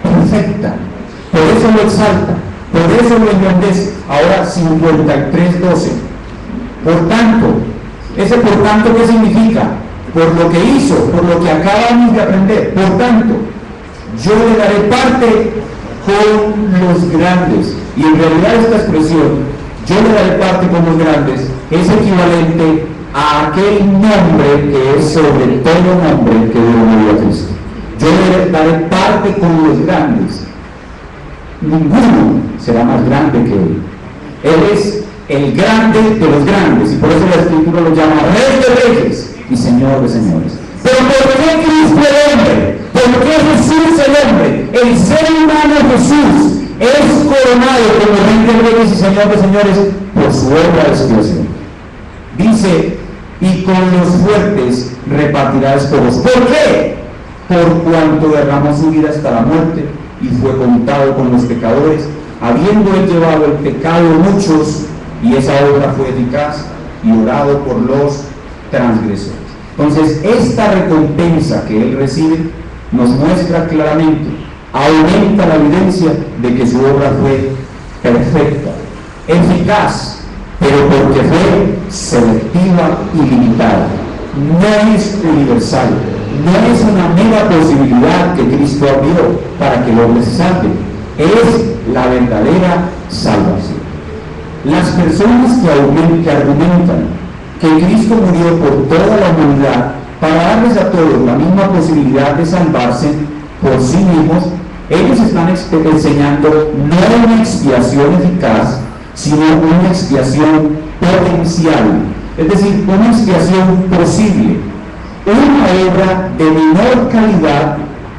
perfecta. Por eso lo exalta, por eso lo engrandece. Ahora 53:12. Por tanto, ese por tanto, ¿qué significa? Por lo que hizo, por lo que acabamos de aprender. Por tanto, yo le daré parte con los grandes. Y en realidad esta expresión, yo le daré parte con los grandes, es equivalente a aquel nombre que es sobre todo nombre que dio a Cristo. Yo le daré parte con los grandes. Ninguno será más grande que Él. Él es el grande de los grandes, y por eso la Escritura lo llama Rey de Reyes y Señor de Señores. Pero ¿por qué Cristo el hombre? ¿Por qué Jesús el hombre? El ser humano Jesús es coronado como Rey de Reyes y Señor de Señores por su obra de expiación. Dice: y con los fuertes repartirá despojos. ¿Por qué? Por cuanto derramó su vida hasta la muerte y fue contado con los pecadores, habiendo él llevado el pecado de muchos, y esa obra fue eficaz y orado por los transgresores. Entonces, esta recompensa que él recibe nos muestra claramente, aumenta la evidencia de que su obra fue perfecta, eficaz, pero porque fue selectiva y limitada. No es universal, no es una mera posibilidad que Cristo abrió para que el hombre se salve, es la verdadera salvación. Las personas que argumentan que Cristo murió por toda la humanidad para darles a todos la misma posibilidad de salvarse por sí mismos, ellos están enseñando no una expiación eficaz, sino una expiación potencial, es decir, una expiación posible. una obra de menor calidad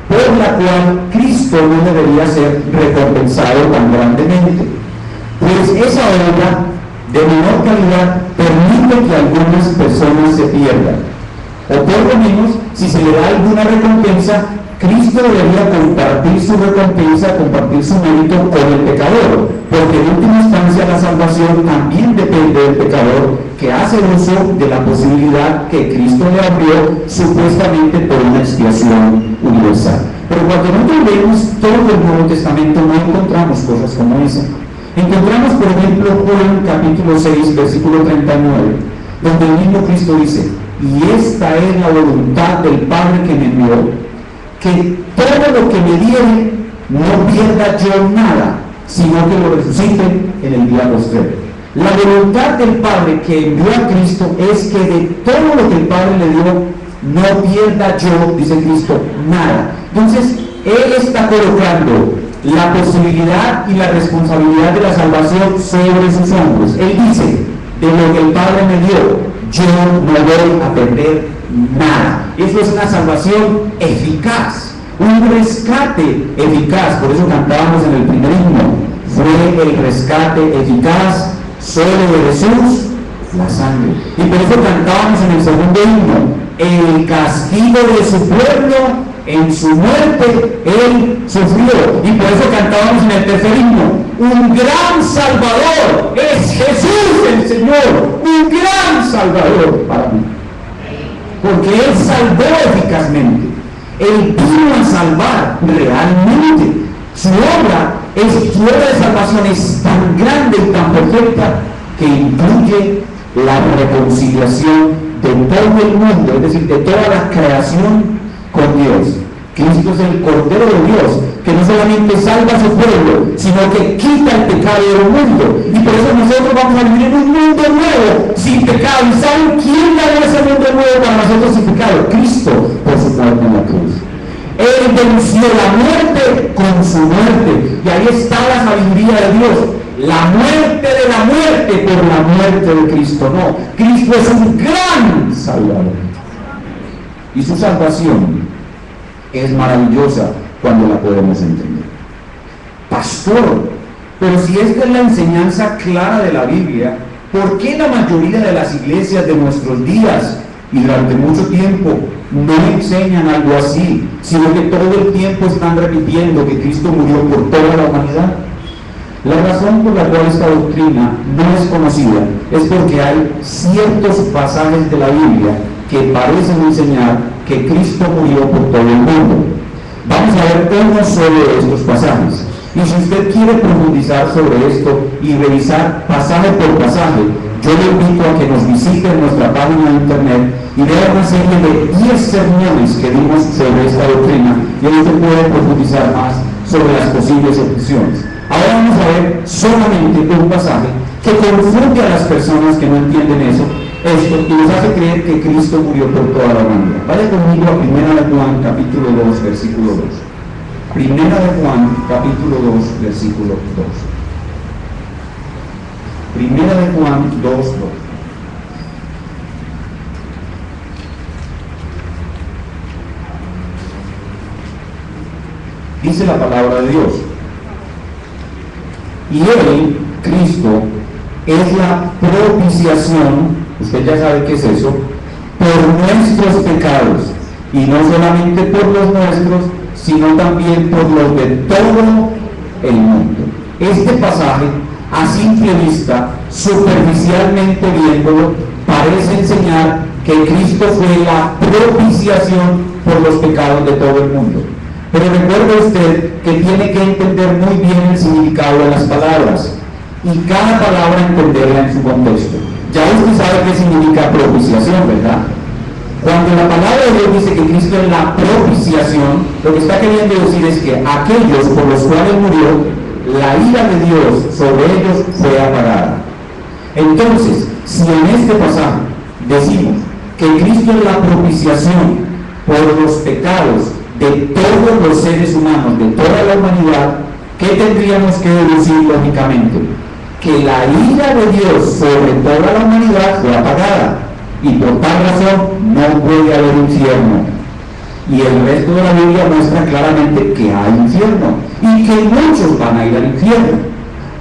por la cual Cristo no debería ser recompensado tan grandemente. Pues esa obra de menor calidad permite que algunas personas se pierdan. O por lo menos, si se le da alguna recompensa, Cristo debería compartir su recompensa, compartir su mérito con el pecador, porque en última instancia la salvación también depende del pecador, que hace uso de la posibilidad que Cristo le abrió supuestamente por una expiación universal. Pero cuando nosotros leemos todo el Nuevo Testamento no encontramos cosas como esa. Encontramos, por ejemplo, Juan capítulo 6, versículo 39, donde el mismo Cristo dice: y esta es la voluntad del Padre que me envió, que todo lo que me diere no pierda yo nada, sino que lo resucite en el día postrero. La voluntad del Padre que envió a Cristo es que de todo lo que el Padre le dio, no pierda yo, dice Cristo, nada. Entonces, Él está colocando la posibilidad y la responsabilidad de la salvación sobre sus hombros. Él dice: de lo que el Padre me dio, yo no voy a perder nada. Eso es una salvación eficaz, un rescate eficaz. Por eso cantábamos en el primer himno: fue el rescate eficaz, solo de Jesús la sangre. Y por eso cantábamos en el segundo himno: el castigo de su pueblo, en su muerte Él sufrió. Y por eso cantábamos en el tercer himno: un gran Salvador es Jesús el Señor, un gran Salvador para mí, porque Él salvó eficazmente. Él vino a salvar realmente. Su obra de salvación es tan grande y tan perfecta que incluye la reconciliación de todo el mundo, es decir, de toda la creación con Dios. Cristo es el Cordero de Dios, que no solamente salva a su pueblo, sino que quita el pecado del mundo. Y por eso nosotros vamos a vivir en un mundo nuevo, sin pecado. ¿Y saben quién ganó ese mundo nuevo para nosotros sin pecado? Cristo, por su muerte en la cruz. Él venció la muerte con su muerte. Y ahí está la sabiduría de Dios. La muerte de la muerte por la muerte de Cristo. No, Cristo es un gran Salvador. Y su salvación es maravillosa cuando la podemos entender. Pastor, pero si esta es la enseñanza clara de la Biblia, ¿por qué la mayoría de las iglesias de nuestros días y durante mucho tiempo no enseñan algo así, sino que todo el tiempo están repitiendo que Cristo murió por toda la humanidad? La razón por la cual esta doctrina no es conocida es porque hay ciertos pasajes de la Biblia que parecen enseñar que Cristo murió por todo el mundo. Vamos a ver uno solo de estos pasajes. Y si usted quiere profundizar sobre esto y revisar pasaje por pasaje, yo le invito a que nos visite en nuestra página de internet y vea una serie de 10 sermones que dimos sobre esta doctrina, y ahí usted puede profundizar más sobre las posibles objeciones. Ahora vamos a ver solamente un pasaje que confunde a las personas que no entienden esto y les hace creer que Cristo murió por toda la humanidad. Vaya conmigo a 1 de Juan capítulo 2 versículo 2. 1 de Juan capítulo 2 versículo 2. 1 de Juan 2, 2. Dice la palabra de Dios: y Él, Cristo, es la propiciación, usted ya sabe qué es eso, por nuestros pecados, y no solamente por los nuestros, sino también por los de todo el mundo. Este pasaje, a simple vista, superficialmente viéndolo, parece enseñar que Cristo fue la propiciación por los pecados de todo el mundo. Pero recuerde usted que tiene que entender muy bien el significado de las palabras y cada palabra entenderla en su contexto. Ya usted sabe qué significa propiciación, ¿verdad? Cuando la palabra de Dios dice que Cristo es la propiciación, lo que está queriendo decir es que aquellos por los cuales murió, la ira de Dios sobre ellos fue apagada. Entonces, si en este pasaje decimos que Cristo es la propiciación por los pecados de todos los seres humanos, de toda la humanidad, ¿qué tendríamos que deducir lógicamente? Que la ira de Dios sobre toda la humanidad fue apagada. y por tal razón no puede haber infierno. Y el resto de la Biblia muestra claramente que hay infierno y que muchos van a ir al infierno.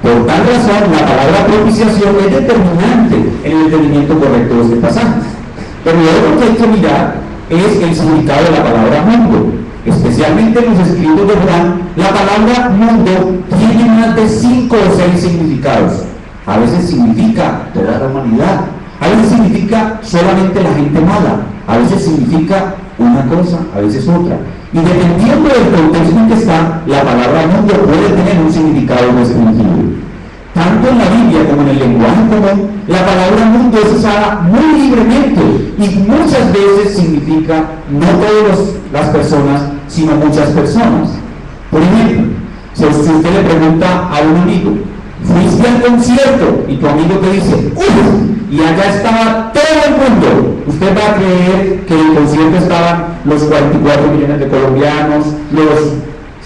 Por tal razón, la palabra propiciación es determinante en el entendimiento correcto de este pasaje. Pero lo otro que hay que mirar es el significado de la palabra mundo. Especialmente en los escritos de Juan, la palabra mundo tiene más de 5 o 6 significados. A veces significa toda la humanidad, a veces significa solamente la gente mala, a veces significa una cosa, a veces otra. Y dependiendo del contexto en que está, la palabra mundo puede tener un significado restringido. Tanto en la Biblia como en el lenguaje común, la palabra mundo es usada muy libremente y muchas veces significa no todas las personas, sino muchas personas. Por ejemplo, si usted le pregunta a un amigo, fuiste al concierto, y tu amigo te dice, ¡uff! Y allá estaba todo el mundo, usted va a creer que en el concierto estaban los 44 millones de colombianos, los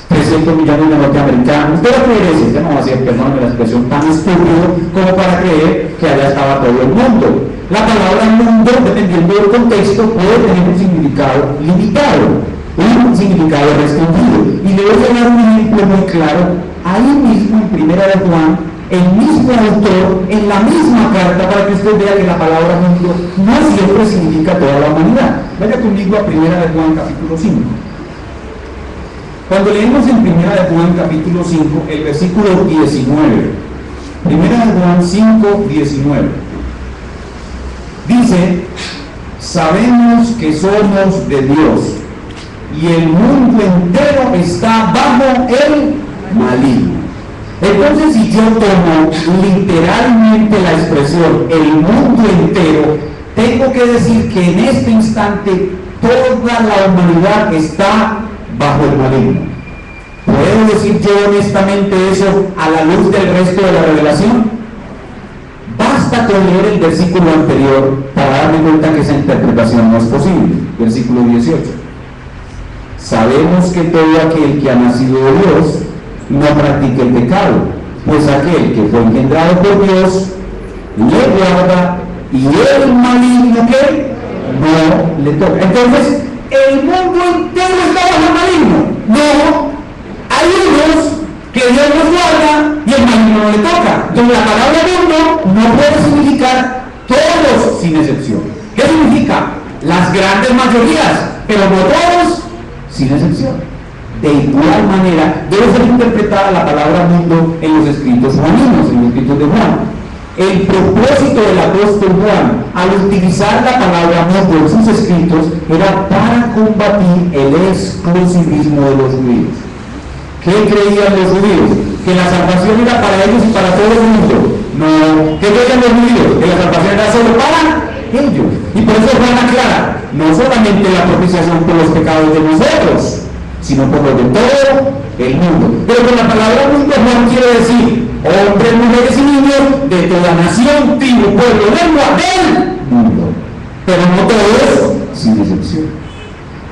300 millones de norteamericanos. Usted va a creer eso, usted no va a ser, perdóname la expresión, tan estúpido como para creer que allá estaba todo el mundo. La palabra mundo, dependiendo del contexto, puede tener un significado limitado, un significado restringido. Y le voy a dar un ejemplo muy claro, ahí mismo en Primera de Juan, el mismo autor, en la misma carta, para que usted vea que la palabra mundo no siempre significa toda la humanidad. Vaya conmigo a Primera de Juan capítulo 5. Cuando leemos en Primera de Juan capítulo 5, el versículo 19, Primera de Juan 5, 19, dice, sabemos que somos de Dios y el mundo entero está bajo el maligno. Entonces, si yo tomo literalmente la expresión el mundo entero, tengo que decir que en este instante toda la humanidad está bajo el maligno. ¿Puedo decir yo honestamente eso a la luz del resto de la revelación? Basta con leer el versículo anterior para darme cuenta que esa interpretación no es posible. Versículo 18. Sabemos que todo aquel que ha nacido de Dios no practica el pecado, pues aquel que fue engendrado por Dios le guarda y el maligno que no le toca. Entonces, el mundo entero está bajo el maligno. No, hay unos que Dios los guarda y el maligno no le toca. Entonces, la palabra mundo no puede significar todos sin excepción. ¿Qué significa? Las grandes mayorías, pero no todos sin excepción. De igual manera, debe ser interpretada la palabra mundo en los escritos juaninos, en los escritos de Juan. El propósito del apóstol Juan, al utilizar la palabra mundo en sus escritos, era para combatir el exclusivismo de los judíos. ¿Qué creían los judíos? Que la salvación era para ellos y para todo el mundo. No. ¿Qué creían los judíos? Que la salvación era solo para ellos. Y por eso Juan aclara, no solamente la propiciación por los pecados de nosotros, sino por los de todo el mundo. Pero con la palabra mundo Juan quiere decir hombres, mujeres y niños de toda nación, tribu, pueblo, lengua del mundo. Pero no todo eso, sin excepción.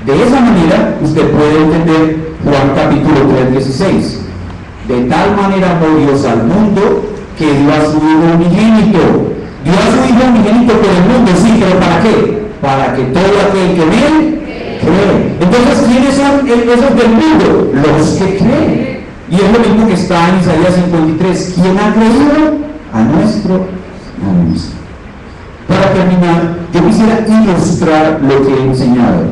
De esa manera usted puede entender Juan capítulo 3:16. De tal manera amó Dios al mundo que dio a su Hijo unigénito. Dio a su Hijo unigénito por el mundo, sí, pero ¿para qué? Para que todo aquel que ve cree. Entonces, ¿quiénes son esos del mundo? Los que creen. Y es lo mismo que está en Isaías 53. ¿Quién ha creído? A nuestro anuncio. Para terminar, yo quisiera ilustrar lo que he enseñado.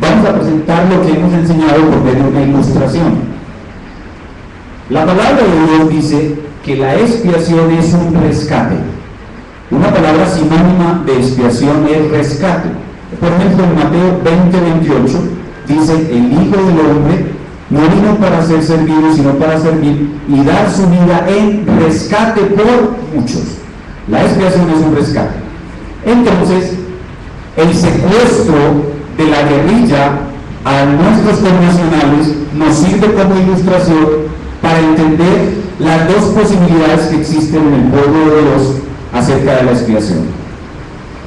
Vamos a presentar lo que hemos enseñado por medio de una ilustración. La palabra de Dios dice que la expiación es un rescate. Una palabra sinónima de expiación es rescate. Por ejemplo, en Mateo 20:28 dice, el Hijo del Hombre no vino para ser servido, sino para servir y dar su vida en rescate por muchos. La expiación es un rescate. Entonces, el secuestro de la guerrilla a nuestros connacionales nos sirve como ilustración para entender las dos posibilidades que existen en el pueblo de Dios acerca de la expiación.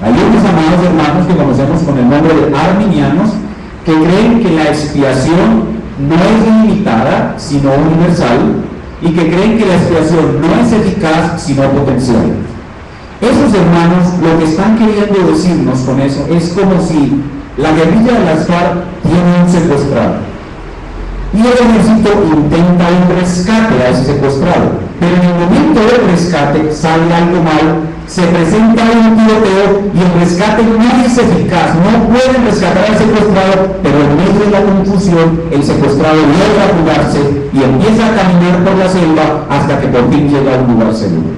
Hay unos amados hermanos que conocemos con el nombre de arminianos que creen que la expiación no es limitada, sino universal, y que creen que la expiación no es eficaz, sino potencial. Esos hermanos lo que están queriendo decirnos con eso es como si la guerrilla de las FARC tiene un secuestrado y el ejército intenta un rescate a ese secuestrado, pero en el momento del rescate sale algo mal, se presenta un tiroteo y el rescate no es eficaz, no pueden rescatar al secuestrado, pero en medio de la confusión el secuestrado logra fugarse y empieza a caminar por la selva hasta que por fin llega a un lugar seguro.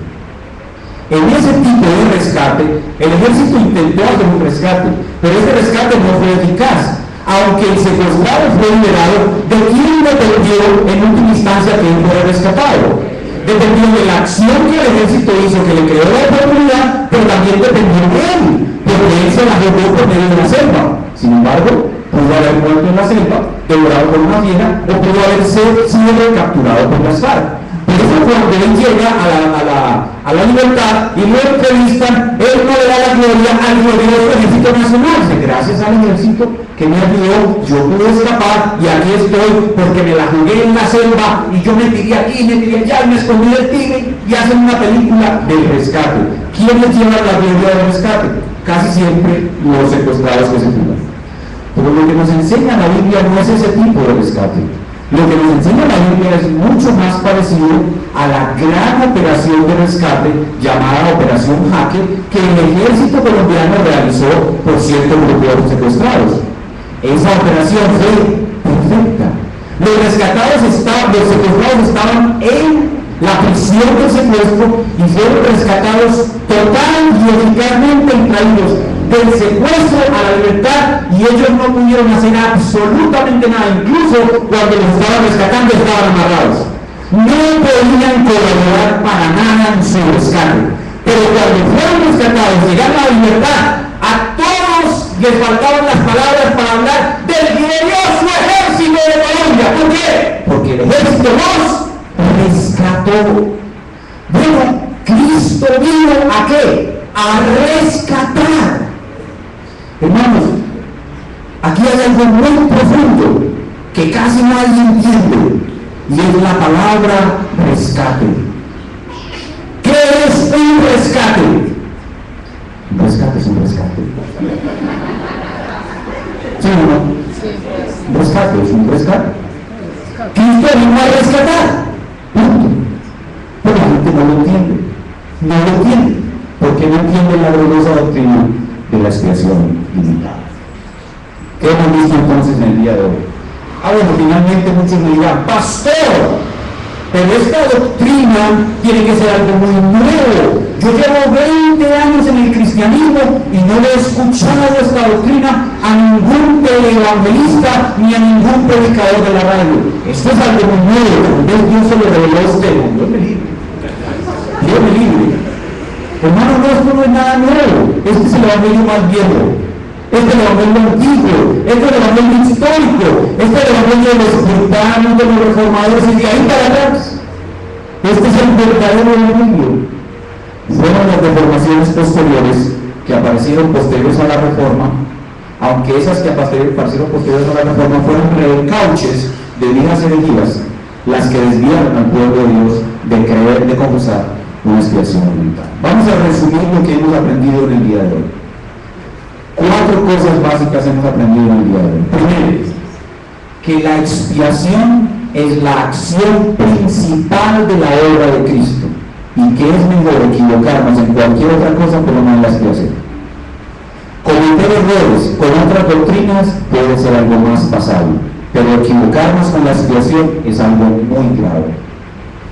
En ese tipo de rescate, el ejército intentó hacer un rescate, pero ese rescate no fue eficaz. Aunque el secuestrado fue liberado, ¿de quién dependió en última instancia que él fuera rescatado? Dependió de la acción que el ejército hizo, que le creó la oportunidad, pero también dependió de él, porque él se la jugó por medio de la selva. Sin embargo, pudo haber muerto en la selva, devorado por una fiera, o pudo haber sido recapturado por las FARC. Por eso cuando él llega a la libertad y lo entrevistan, él no le da la gloria al glorioso ejército nacional. Gracias al ejército que me ayudó, yo pude escapar y aquí estoy porque me la jugué en la selva y yo me tiré aquí, me tiré allá y me escondí del tigre, y hacen una película del rescate. ¿Quiénes llevan la gloria del rescate? Casi siempre los secuestrados que se fugan. Pero lo que nos enseña la Biblia no es ese tipo de rescate. Lo que nos enseña la Biblia es mucho más parecido a la gran operación de rescate llamada Operación Jaque que el ejército colombiano realizó por cierto grupo de secuestrados. Esa operación fue perfecta. Los secuestrados estaban en la prisión del secuestro y fueron rescatados total y eficazmente y traídos del secuestro a la libertad, y ellos no pudieron hacer absolutamente nada. Incluso cuando los estaban rescatando estaban amarrados, no podían colaborar para nada en su rescate. Pero cuando fueron rescatados, llegaron a la libertad, a todos les faltaban las palabras para hablar del glorioso ejército de Colombia. ¿Por qué? Porque el ejército los rescató. Bueno, Cristo vino ¿a qué? A rescatar. Hermanos, aquí hay algo muy profundo que casi nadie entiende, y es la palabra rescate. ¿Qué es un rescate? Un rescate es un rescate. ¿Sí o no? Sí. Un rescate es un rescate. Cristo vino a rescatar. Punto. Pero la gente no lo entiende. No lo entiende. Porque no entiende la gloriosa doctrina de la expiación limitada. ¿Qué hemos visto entonces en el día de hoy? Bueno, finalmente muchos me dirán, pastor, pero esta doctrina tiene que ser algo muy nuevo. Yo llevo 20 años en el cristianismo y no le he escuchado esta doctrina a ningún evangelista ni a ningún predicador de la radio. Esto es algo muy nuevo. Dios se lo reveló a usted. Dios me libre. Dios me libre. Hermano, no, esto no es nada nuevo. Este es el evangelio más viejo. Este es el evangelio antiguo. Este es el evangelio histórico. Este es el evangelio de los puritanos, de los reformadores y de ahí para atrás. Este es el verdadero evangelio. Fueron las reformaciones posteriores que aparecieron posteriores a la reforma, aunque esas que aparecieron posteriores a la reforma fueron recauches de viejas herejías, las que desviaron al pueblo de Dios de creer, de confesar una expiación limitada. Vamos a resumir lo que hemos aprendido en el día de hoy. 4 cosas básicas hemos aprendido en el día de hoy. Primero, que la expiación es la acción principal de la obra de Cristo y que es mejor equivocarnos en cualquier otra cosa pero no en la expiación. Cometer errores con otras doctrinas puede ser algo más pasable, pero equivocarnos con la expiación es algo muy grave.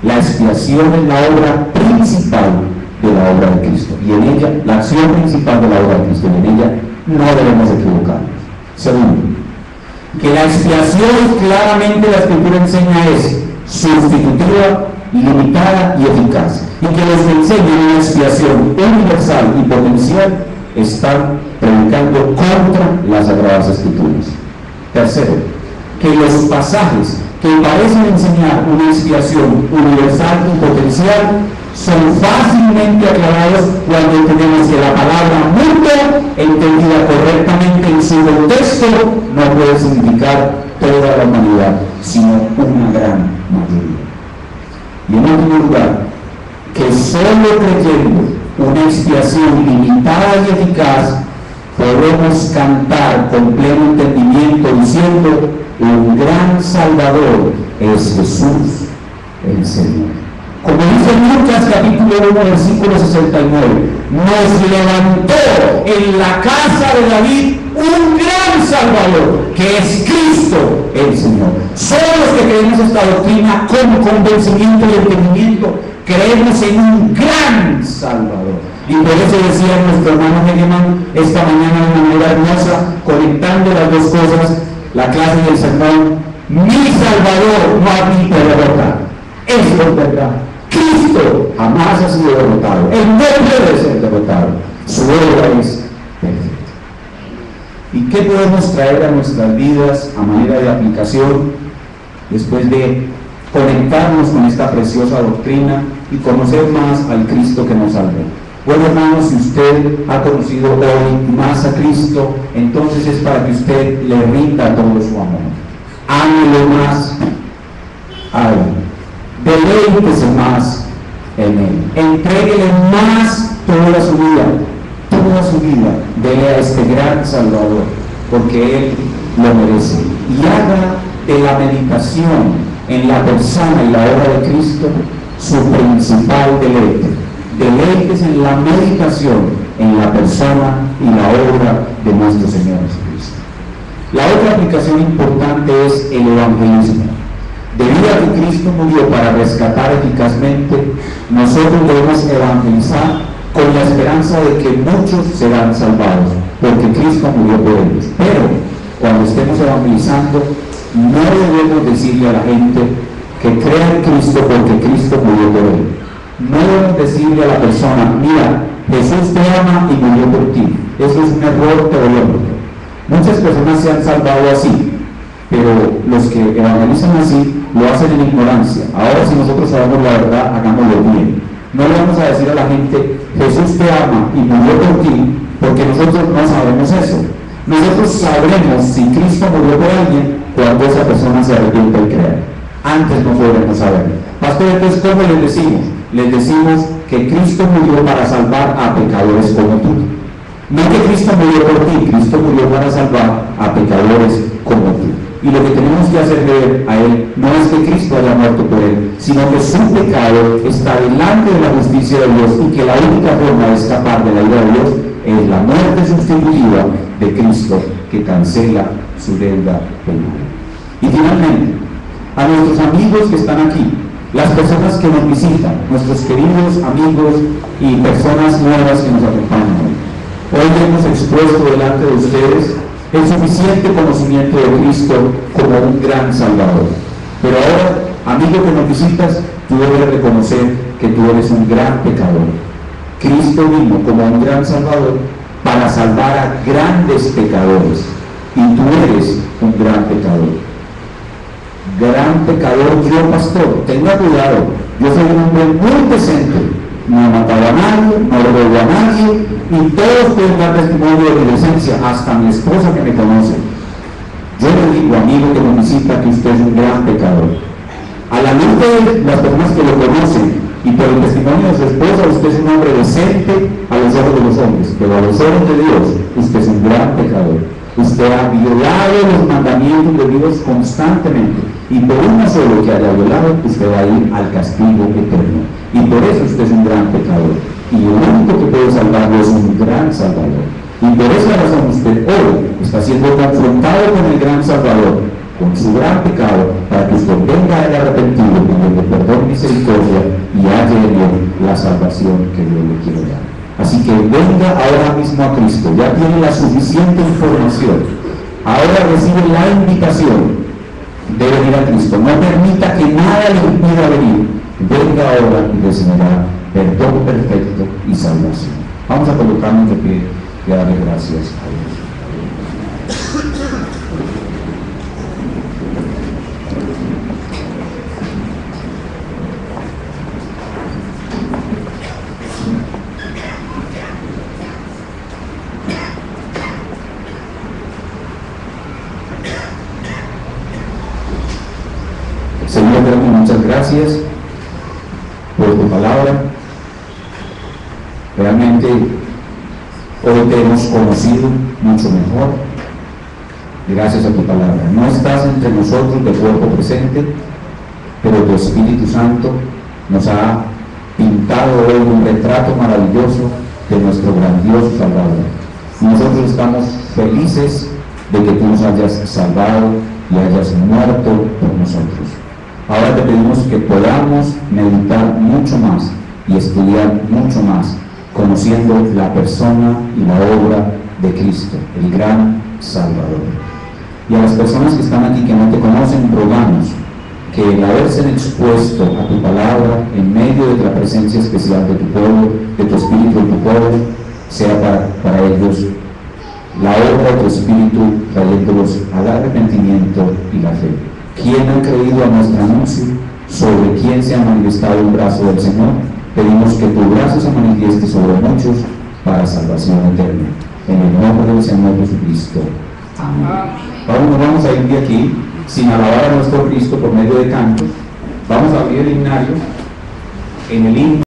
La expiación es la obra principal de la obra de Cristo y en ella, la acción principal de la obra de Cristo, y en ella no debemos equivocarnos. Segundo, que la expiación, claramente la Escritura enseña, es sustitutiva, limitada y eficaz, y que los que enseñan una expiación universal y potencial están predicando contra las Sagradas Escrituras. Tercero, que los pasajes que parecen enseñar una expiación universal y potencial son fácilmente aclarados cuando entendemos que la palabra mundo, entendida correctamente en su contexto, no puede significar toda la humanidad, sino una gran mayoría. Y en último lugar, que solo creyendo una expiación limitada y eficaz, podemos cantar con pleno entendimiento diciendo: un gran Salvador es Jesús el Señor. Como dice Lucas capítulo 1 versículo 69, nos levantó en la casa de David un gran Salvador, que es Cristo el Señor. Somos los que creemos esta doctrina con convencimiento y entendimiento. Creemos en un gran Salvador. Y por eso decía nuestro hermano Hegeman esta mañana de una manera hermosa, conectando las dos cosas, la clase del sermón: mi Salvador no admite derrota. Eso es verdad. Cristo jamás ha sido derrotado. Él no puede ser derrotado. Su obra es perfecta. ¿Y qué podemos traer a nuestras vidas a manera de aplicación después de conectarnos con esta preciosa doctrina y conocer más al Cristo que nos salvó? Bueno, hermanos, si usted ha conocido hoy más a Cristo, entonces es para que usted le rinda todo su amor. Ámelo más a Él. Deleítese más en Él. Entréguele más toda su vida. Dele a este gran Salvador, porque Él lo merece. Y haga de la meditación en la persona y la obra de Cristo su principal deleite. Deleítese en la meditación en la persona y la obra de nuestro Señor Jesucristo. La otra aplicación importante es el evangelismo. Debido a que Cristo murió para rescatar eficazmente, nosotros debemos evangelizar con la esperanza de que muchos serán salvados, porque Cristo murió por ellos. Pero cuando estemos evangelizando, no debemos decirle a la gente que crea en Cristo porque Cristo murió por él. No debemos decirle a la persona: mira, Jesús te ama y murió por ti. Eso es un error teológico. Muchas personas se han salvado así, pero los que evangelizan así lo hacen en ignorancia. Ahora, si nosotros sabemos la verdad, hagámoslo bien. No le vamos a decir a la gente: Jesús te ama y murió por ti, porque nosotros no sabemos eso. Nosotros sabremos si Cristo murió por alguien cuando esa persona se arrepiente y crea. Antes no podremos saberlo. Pastor, entonces, ¿cómo les decimos? Les decimos que Cristo murió para salvar a pecadores como tú. No que Cristo murió por ti, Cristo murió para salvar a pecadores como tú. Y lo que tenemos que hacer ver a Él no es que Cristo haya muerto por Él, sino que su pecado está delante de la justicia de Dios y que la única forma de escapar de la ira de Dios es la muerte sustitutiva de Cristo, que cancela su deuda penal. Y finalmente, a nuestros amigos que están aquí, las personas que nos visitan, nuestros queridos amigos y personas nuevas que nos acompañan hoy hemos expuesto delante de ustedes el suficiente conocimiento de Cristo como un gran Salvador. Pero ahora, amigo que nos visitas, tú debes reconocer que tú eres un gran pecador. Cristo vino como un gran Salvador para salvar a grandes pecadores, y tú eres un gran pecador. Gran pecador yo, pastor, tenga cuidado, yo soy un hombre muy decente, no he matado a nadie, no le robo a nadie, y todos pueden dar testimonio de mi decencia, hasta mi esposa que me conoce. Yo le digo, amigo que me visita, que usted es un gran pecador. A la luz de las personas que lo conocen y por el testimonio de su esposa, usted es un hombre decente a los ojos de los hombres, pero a los ojos de Dios, usted es un gran pecador. Usted ha violado los mandamientos de Dios constantemente, y por uno solo que haya violado, usted va a ir al castigo eterno. Y por eso usted es un gran pecador. Y lo único que puede salvarlo es un gran Salvador. Y por esa razón usted hoy está siendo confrontado con el gran Salvador, con su gran pecado, para que usted venga a él arrepentido, pidiendo perdón y misericordia, y halle en él la salvación que Dios le quiere dar. Así que venga ahora mismo a Cristo. Ya tiene la suficiente información. Ahora recibe la invitación de venir a Cristo. No permita que nada le impida venir. Venga ahora y recibirá perdón perfecto y salvación. Vamos a colocarnos de pie y a darle gracias a Dios. Señor, muchas gracias por tu palabra. Realmente hoy te hemos conocido mucho mejor gracias a tu palabra. No estás entre nosotros de cuerpo presente, pero tu Espíritu Santo nos ha pintado hoy un retrato maravilloso de nuestro grandioso Salvador. Nosotros estamos felices de que tú nos hayas salvado y hayas muerto por nosotros. Ahora te pedimos que podamos meditar mucho más y estudiar mucho más, conociendo la persona y la obra de Cristo, el gran Salvador. Y a las personas que están aquí que no te conocen, rogamos que el haberse expuesto a tu palabra en medio de la presencia especial de tu pueblo, de tu Espíritu de tu pueblo, sea para ellos la obra de tu Espíritu, trayéndolos al arrepentimiento y la fe. ¿Quién ha creído a nuestro anuncio? ¿Sobre quién se ha manifestado el brazo del Señor? Pedimos que tu brazo se manifieste sobre muchos para salvación eterna. En el nombre del Señor Jesucristo. Amén. Ahora nos vamos a ir de aquí sin alabar a nuestro Cristo por medio de cantos. Vamos a abrir el himnario en el himno